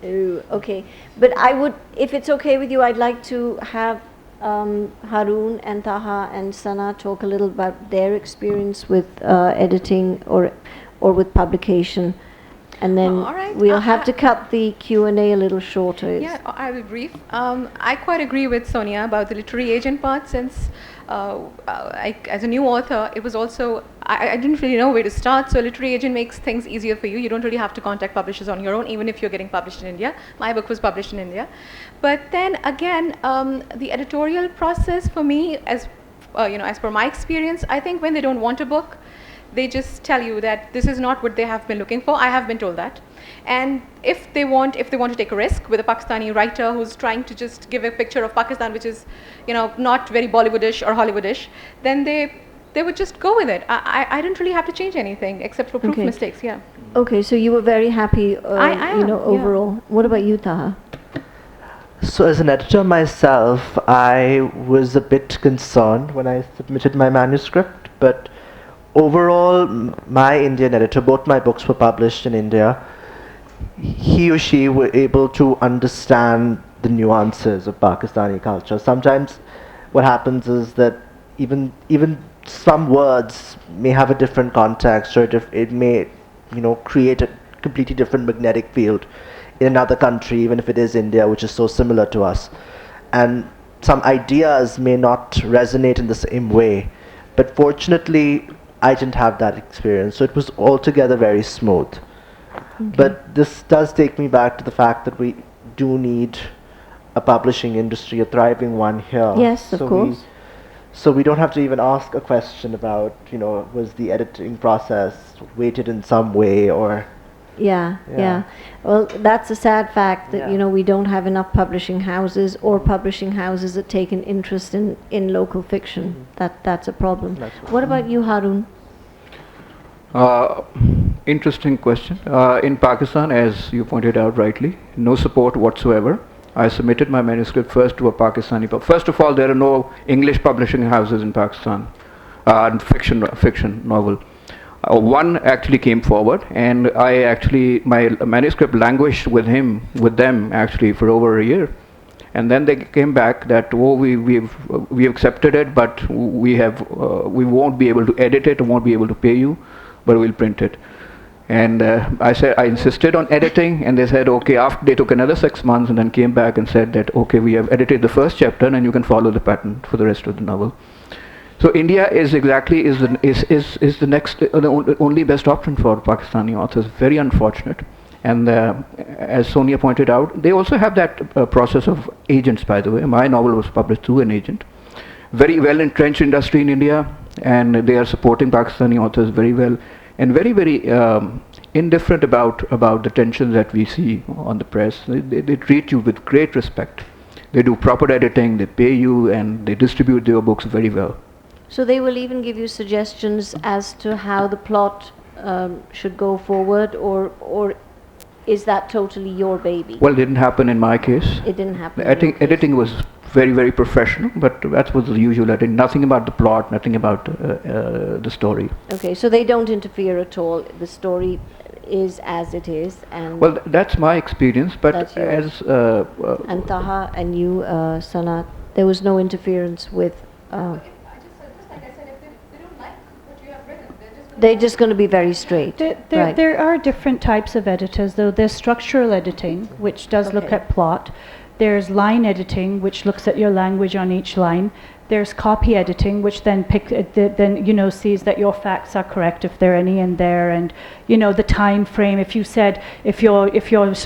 B: Okay, but I would, if it's okay with you, I'd like to have Haroon and Taha and Sana talk a little about their experience with editing or with publication, and then we'll have to cut the Q&A a little shorter.
E: Yeah, I will brief. I quite agree with Sonia about the literary agent part, since as a new author, it was also, I didn't really know where to start, so a literary agent makes things easier for you. You don't really have to contact publishers on your own, even if you're getting published in India. My book was published in India. But then again, the editorial process for me, as per my experience, I think when they don't want a book, they just tell you that this is not what they have been looking for. I have been told that. And if they want to take a risk with a Pakistani writer who's trying to just give a picture of Pakistan, which is, not very Bollywoodish or Hollywoodish, then they would just go with it. I didn't really have to change anything except for proof mistakes. Yeah.
B: Okay, so you were very happy, overall. Yeah. What about you, Taha?
D: So as an editor myself, I was a bit concerned when I submitted my manuscript, but overall, my Indian editor, both my books were published in India. he or she were able to understand the nuances of Pakistani culture. Sometimes what happens is that even some words may have a different context, or it may, create a completely different magnetic field in another country, even if it is India, which is so similar to us. And some ideas may not resonate in the same way. But fortunately, I didn't have that experience, so it was altogether very smooth. But this does take me back to the fact that we do need a publishing industry, a thriving one here.
B: Yes, of course.
D: So we don't have to even ask a question about, was the editing process weighted in some way, or...
B: Yeah. Well, that's a sad fact that, we don't have enough publishing houses, or publishing houses that take an interest in local fiction. That's a problem. What about you, Haroon?
F: Interesting question. In Pakistan, as you pointed out rightly, no support whatsoever. I submitted my manuscript first to a Pakistani. First of all, there are no English publishing houses in Pakistan, fiction novel. One actually came forward, and my manuscript languished with them actually for over a year. And then they came back that, we accepted it, but we won't be able to edit it, won't be able to pay you, but we'll print it. And I insisted on editing, and they said okay. After they took another 6 months, and then came back and said that okay, we have edited the first chapter, and you can follow the pattern for the rest of the novel. So India is the next, the only best option for Pakistani authors. Very unfortunate. And as Sonia pointed out, they also have that process of agents, by the way. My novel was published through an agent. Very well entrenched industry in India, and they are supporting Pakistani authors very well, and very, very indifferent about the tensions that we see on the press. They treat you with great respect. They do proper editing, they pay you, and they distribute their books very well.
B: So they will even give you suggestions as to how the plot should go forward, or is that totally your baby?
F: Well, it didn't happen in my case.
B: It didn't happen.
F: I think editing was very, very professional, but that was the usual editing. Nothing about the plot, nothing about the story.
B: Okay, so they don't interfere at all. The story is as it is, and
F: well, that's my experience. But as
B: and Taha and you, Sanat, there was no interference with. They're just going to be very straight.
C: There are different types of editors, though. There's structural editing, which does look at plot. There's line editing, which looks at your language on each line. There's copy editing, which then sees that your facts are correct if there are any in there, and the time frame. If you said if your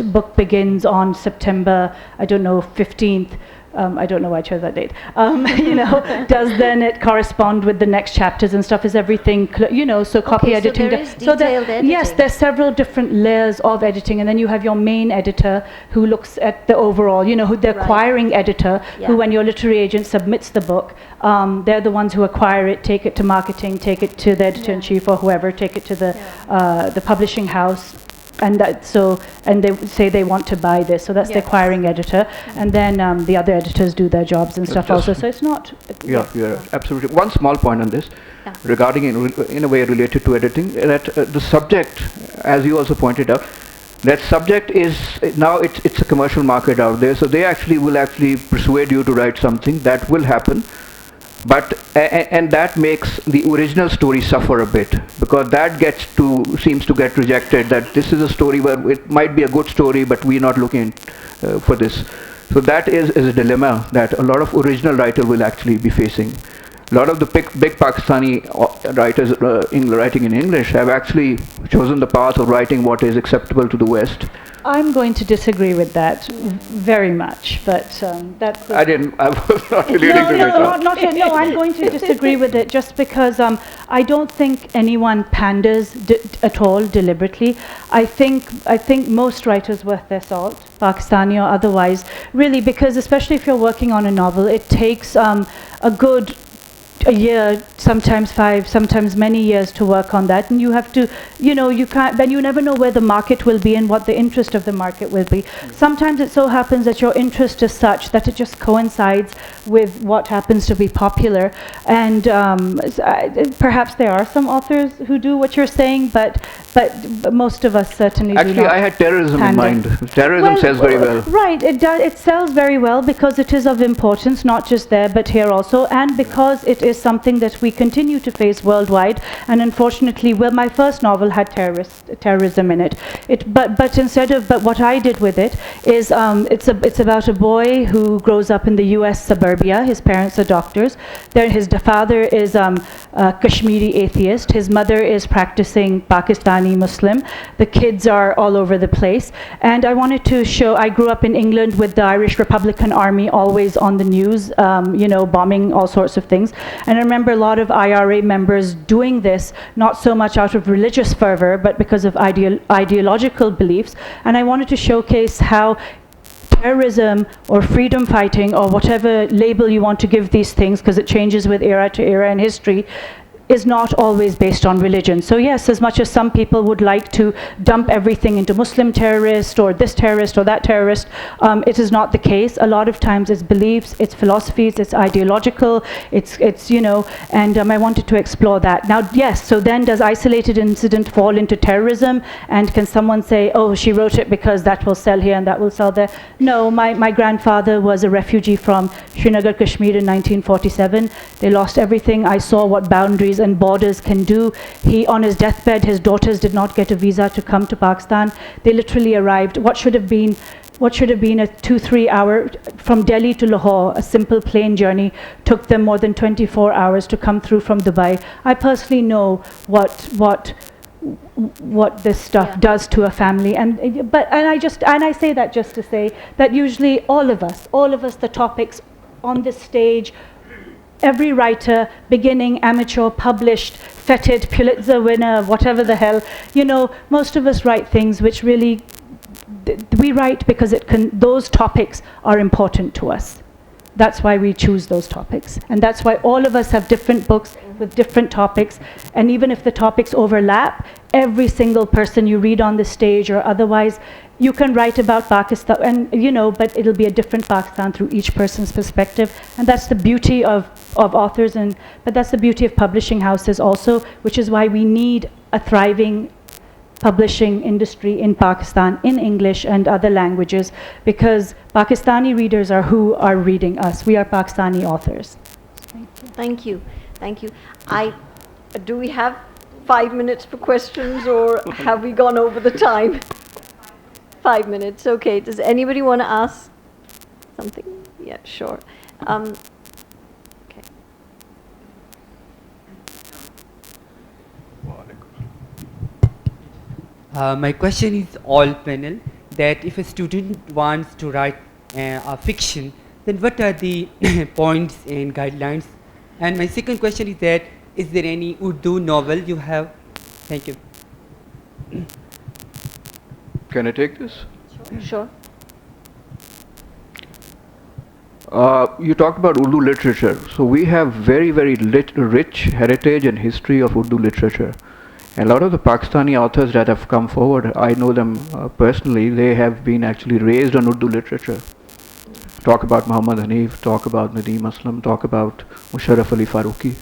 C: book begins on September, 15th. I don't know why I chose that date. Does then it correspond with the next chapters and stuff? Is everything, so copy editing.
B: So there is detailed editing.
C: Yes, there's several different layers of editing, and then you have your main editor who looks at the overall, who the acquiring editor, who when your literary agent submits the book, they're the ones who acquire it, take it to marketing, take it to the editor-in-chief or whoever, take it to the publishing house. And they say they want to buy this, so that's the acquiring editor, and then the other editors do their jobs and stuff also. So it's not.
F: Yeah, you're absolutely. One small point on this, regarding in a way related to editing, that the subject, as you also pointed out, that subject is now it's a commercial market out there, so they will persuade you to write something that will happen. But and that makes the original story suffer a bit, because that seems to get rejected, that this is a story where it might be a good story, but we're not looking for this. So that is a dilemma that a lot of original writers will actually be facing. A lot of the big Pakistani writers writing in English have actually chosen the path of writing what is acceptable to the West.
C: I'm going to disagree with that very much, but that's...
F: I was not alluding to it.
C: No, I'm going to disagree with it just because I don't think anyone panders at all deliberately. I think most writers worth their salt, Pakistani or otherwise, really, because especially if you're working on a novel, it takes a year, sometimes 5, sometimes many years to work on that, and you have to, you can't, then you never know where the market will be and what the interest of the market will be. Sometimes it so happens that your interest is such that it just coincides with what happens to be popular. And perhaps there are some authors who do what you're saying, but most of us certainly do
F: Actually,
C: not.
F: I had terrorism in mind.
C: Handle.
F: Terrorism sells very well.
C: Right, it sells very well because it is of importance, not just there, but here also, and because it is something that we continue to face worldwide. And unfortunately, well, my first novel had terrorism in it. But what I did with it is it's about a boy who grows up in the U.S. suburbia. His parents are doctors. His father is a Kashmiri atheist. His mother is practicing Pakistani Muslim. The kids are all over the place. And I wanted to show, I grew up in England with the Irish Republican Army always on the news, bombing all sorts of things. And I remember a lot of IRA members doing this, not so much out of religious fervor, but because of ideological beliefs. And I wanted to showcase how terrorism or freedom fighting or whatever label you want to give these things, because it changes with era to era in history, is not always based on religion. So yes, as much as some people would like to dump everything into Muslim terrorist or this terrorist or that terrorist, it is not the case. A lot of times it's beliefs, it's philosophies, it's ideological, it's and I wanted to explore that. Now, yes, so then does isolated incident fall into terrorism? And can someone say, oh, she wrote it because that will sell here and that will sell there? No, my grandfather was a refugee from Srinagar, Kashmir in 1947. They lost everything. I saw what boundaries and borders can do. He, on his deathbed, his daughters did not get a visa to come to Pakistan. They literally arrived. What should have been a 2-3 hour from Delhi to Lahore, a simple plane journey, took them more than 24 hours to come through from Dubai. I personally know what this stuff does to a family, and I say that just to say that usually all of us, the topics on this stage, every writer, beginning, amateur, published, feted, Pulitzer winner, whatever the hell, most of us write things which really, we write because those topics are important to us. That's why we choose those topics. And that's why all of us have different books with different topics. And even if the topics overlap, every single person you read on the stage or otherwise, you can write about Pakistan, and but it'll be a different Pakistan through each person's perspective. And that's the beauty of authors, but that's the beauty of publishing houses also, which is why we need a thriving publishing industry in Pakistan in English and other languages, because Pakistani readers are who are reading us. We are Pakistani authors.
B: Thank you. Do we have 5 minutes for questions, or have we gone over the time? 5 minutes, okay. Does anybody want to ask something? Yeah, sure. Okay.
G: My question is all panel, that if a student wants to write a fiction, then what are the points and guidelines? And my second question is that, is there any Urdu novel you have? Thank you.
F: Can I take this?
B: Sure.
F: You talked about Urdu literature. So we have very, very rich heritage and history of Urdu literature. And a lot of the Pakistani authors that have come forward, I know them personally, they have been actually raised on Urdu literature. Talk about Muhammad Hanif, talk about Nadeem Aslam, talk about Musharraf Ali Farooqi.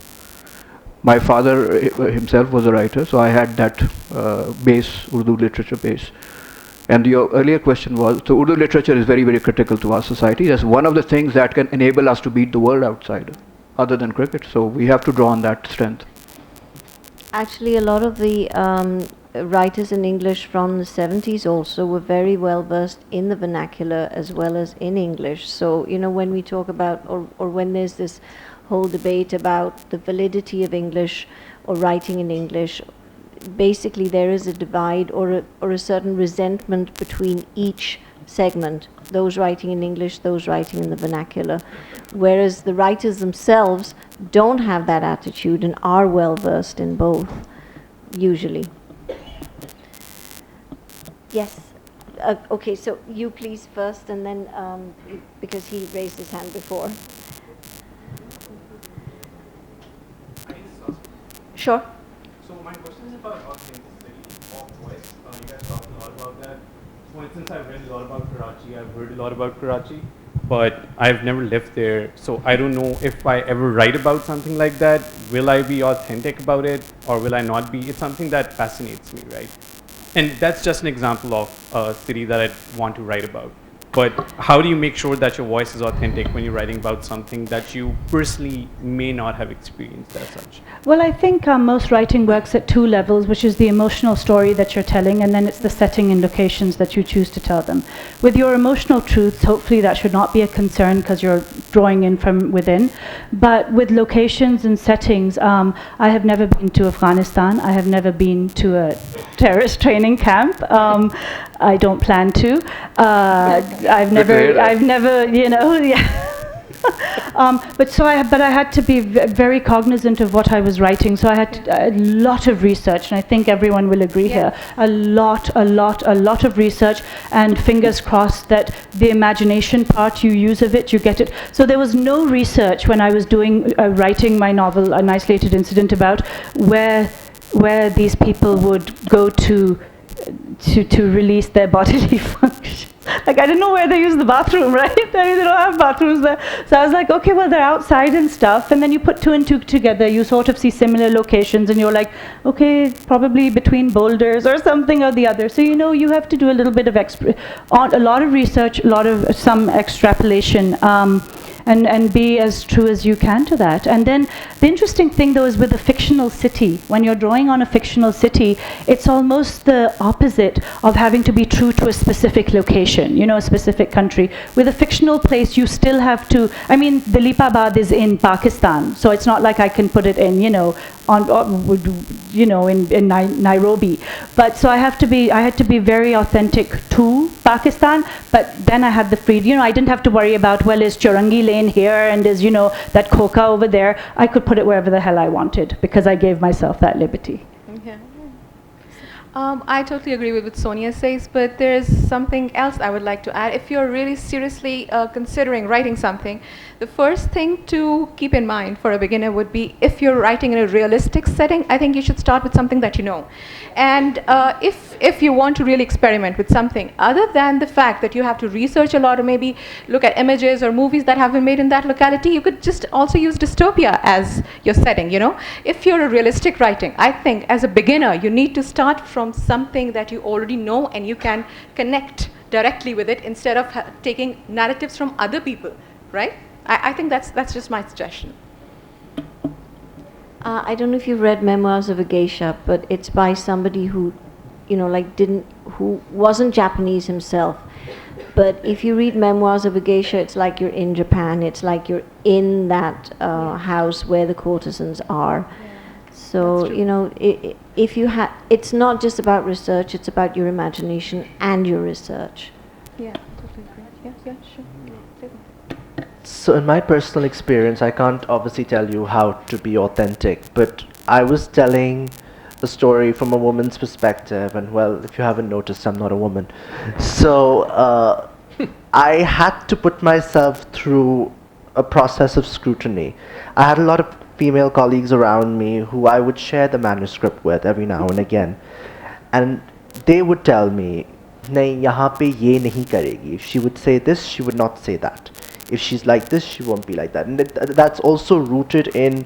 F: My father himself was a writer, so I had that base, Urdu literature base. And your earlier question was, so Urdu literature is very, very critical to our society. That's one of the things that can enable us to beat the world outside, other than cricket. So we have to draw on that strength.
B: Actually, a lot of the writers in English from the 70s also were very well versed in the vernacular as well as in English. So, when we talk about, or when there's this whole debate about the validity of English or writing in English, basically there is a divide or a certain resentment between each segment, those writing in English, those writing in the vernacular, whereas the writers themselves don't have that attitude and are well versed in both, usually. Yes. Okay, so you please first, and then because he raised his hand before. Sure.
H: So my question is about authenticity of voice. You guys talked a lot about that. For instance, I've read a lot about Karachi. I've heard a lot about Karachi. but I've never lived there, so I don't know if I ever write about something like that, will I be authentic about it or will I not be? It's something that fascinates me, right? And that's just an example of a city that I want to write about. But how do you make sure that your voice is authentic when you're writing about something that you personally may not have experienced as such?
C: Well, I think most writing works at two levels, which is the emotional story that you're telling, and then it's the setting and locations that you choose to tell them. With your emotional truths, hopefully that should not be a concern because you're drawing in from within. But with locations and settings, I have never been to Afghanistan. I have never been to a terrorist training camp. I don't plan to. I've never, you know, yeah. But I had to be very cognizant of what I was writing. So I had a lot of research, and I think everyone will agree here. A lot of research, and fingers crossed that the imagination part you use of it, you get it. So there was no research when I was doing writing my novel, An Isolated Incident, about where these people would go to release their bodily function. Like, I didn't know where they use the bathroom, right? I mean, they don't have bathrooms there. So I was like, okay, well, they're outside and stuff. And then you put two and two together. You sort of see similar locations. And you're like, okay, probably between boulders or something or the other. So, you know, you have to do a little bit of a lot of research, some extrapolation. And be as true as you can to that. And then the interesting thing, though, is with a fictional city. When you're drawing on a fictional city, it's almost the opposite of having to be true to a specific location, you know, a specific country. With a fictional place, you still have to, I mean, Dalipabad is in Pakistan, so it's not like I can put it in, you know, in Nairobi. But so I had to be very authentic to Pakistan, but then I had the freedom, you know, I didn't have to worry about, well, is Churangi Lane here and is, you know, that Khoka over there. I could put it wherever the hell I wanted because I gave myself that liberty.
E: Yeah. I totally agree with what Sonia says, but there's something else I would like to add. If you're really seriously considering writing something, the first thing to keep in mind for a beginner would be, if you're writing in a realistic setting, I think you should start with something that you know. And if you want to really experiment with something, other than the fact that you have to research a lot or maybe look at images or movies that have been made in that locality, you could just also use dystopia as your setting, you know. If you're a realistic writing, I think as a beginner, you need to start from something that you already know and you can connect directly with it instead of taking narratives from other people, right? I think that's just my suggestion.
B: I don't know if you've read Memoirs of a Geisha, but it's by somebody who, you know, who wasn't Japanese himself. But if you read Memoirs of a Geisha, it's like you're in Japan. It's like you're in that house where the courtesans are. Yeah. So, you know, if you it's not just about research, it's about your imagination and your research.
E: Yeah, totally agree. Yeah, sure.
D: So in my personal experience, I can't obviously tell you how to be authentic, but I was telling the story from a woman's perspective, and well, if you haven't noticed, I'm not a woman. So I had to put myself through a process of scrutiny. I had a lot of female colleagues around me who I would share the manuscript with every now and again, and they would tell me, "Nahi, yahan pe ye nahi karegi." If she would say this, she would not say that. If she's like this, she won't be like that. And that's also rooted in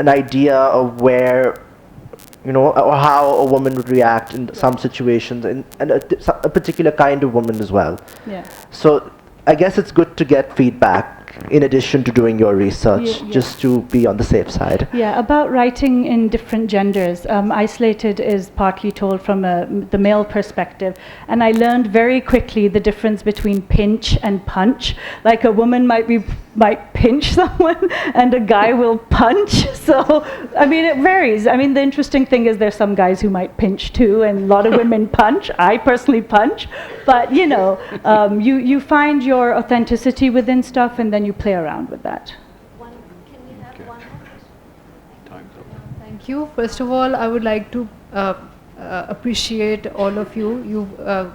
D: an idea of where, you know, or how a woman would react in some situations, and a particular kind of woman as well. Yeah. So I guess it's good to get feedback in addition to doing your research, just to be on the safe side.
C: Yeah, about writing in different genders. Isolated is partly told from the male perspective, and I learned very quickly the difference between pinch and punch. Like a woman might pinch someone, and a guy will punch. So, I mean, it varies. I mean, the interesting thing is there's some guys who might pinch too, and a lot of women punch. I personally punch, but you know, you find your authenticity within stuff, and then you play around with that.
B: Can we have one more?
I: Thank you. First of all, I would like to appreciate all of you. You've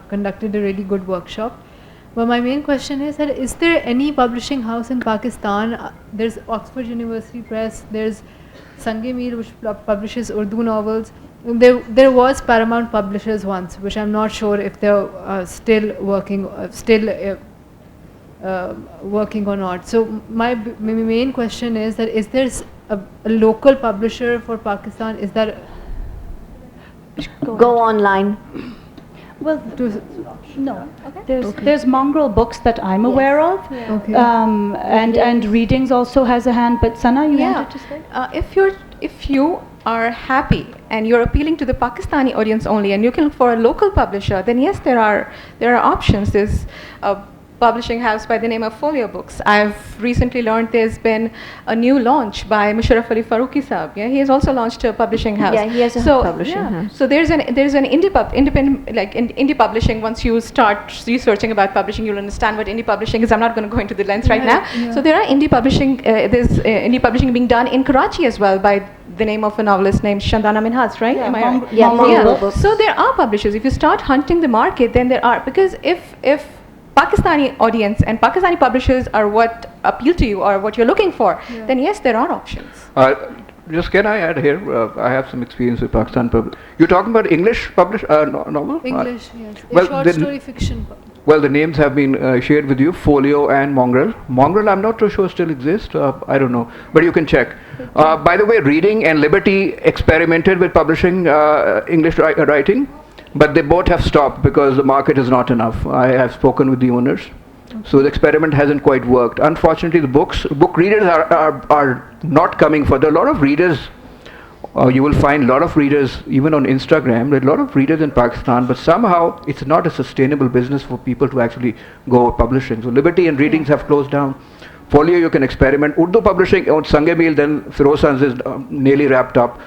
I: conducted a really good workshop. But my main question is that, is there any publishing house in Pakistan? There's Oxford University Press, there's Sange Mir, which publishes Urdu novels. There was Paramount Publishers once, which I'm not sure if they're still working, working or not. So my main question is that is there a local publisher for Pakistan? Is that
B: Go online.
C: Well, no. There's Mongrel Books that I'm aware of,
I: okay?
C: and Readings also has a hand. But Sana, you wanted to say?
E: If you are happy and you're appealing to the Pakistani audience only, and you're looking for a local publisher, then yes, there are options. There's a publishing house by the name of Folio Books. I've recently learned there's been a new launch by Musharraf Ali Farooqi Saab. Yeah, he has also launched a publishing house.
B: Yeah, he has a publishing house.
E: So there's an independent indie publishing. Once you start researching about publishing, you'll understand what indie publishing is. I'm not going to go into the length right now.
I: Yeah.
E: So there are indie publishing. There's indie publishing being done in Karachi as well by the name of a novelist named Shandana Minhaj, right?
C: Yeah,
E: Am I right?
B: Mongrel Books.
E: So there are publishers. If you start hunting the market, then there are, because if Pakistani audience and Pakistani publishers are what appeal to you or what you're looking for, then yes, there are options.
F: Just can I add here? I have some experience with Pakistan. You're talking about English novel?
I: English, yes.
F: well,
I: Short story fiction.
F: Well, the names have been shared with you, Folio and Mongrel. Mongrel, I'm not too sure still exists. I don't know, but you can check. By the way, Reading and Liberty experimented with publishing English writing, but they both have stopped because the market is not enough. I have spoken with the owners. So the experiment hasn't quite worked. Unfortunately, the book readers are not coming for. There are a lot of readers. You will find a lot of readers even on Instagram. There are a lot of readers in Pakistan, but somehow it's not a sustainable business for people to actually go publishing. So Liberty and Readings have closed down. Folio, you can experiment. Urdu publishing on Sange Meal, then Feroz Sons is nearly wrapped up.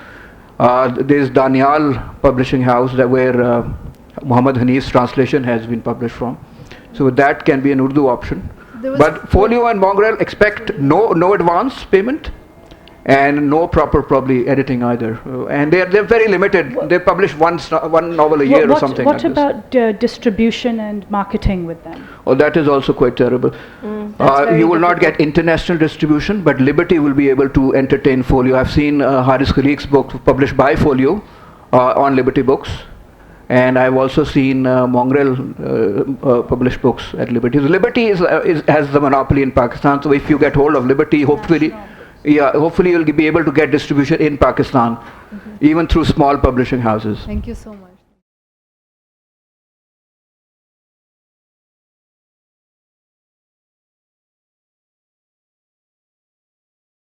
F: There's Danial Publishing House where Muhammad Hanif's translation has been published from. So that can be an Urdu option. But Folio and Mongrel expect no advance payment and no proper probably editing either. And they're very limited. They publish one novel a year or something
C: What
F: like this.
C: about distribution and marketing with them?
F: Oh, that is also quite terrible. You will not get international distribution, but Liberty will be able to entertain Folio. I've seen Haris Khaliq's book published by Folio on Liberty Books. And I've also seen Mongrel published books at Liberty. So Liberty has the monopoly in Pakistan. So if you get hold of Liberty, hopefully you'll be able to get distribution in Pakistan, even through small publishing houses.
I: Thank you so much.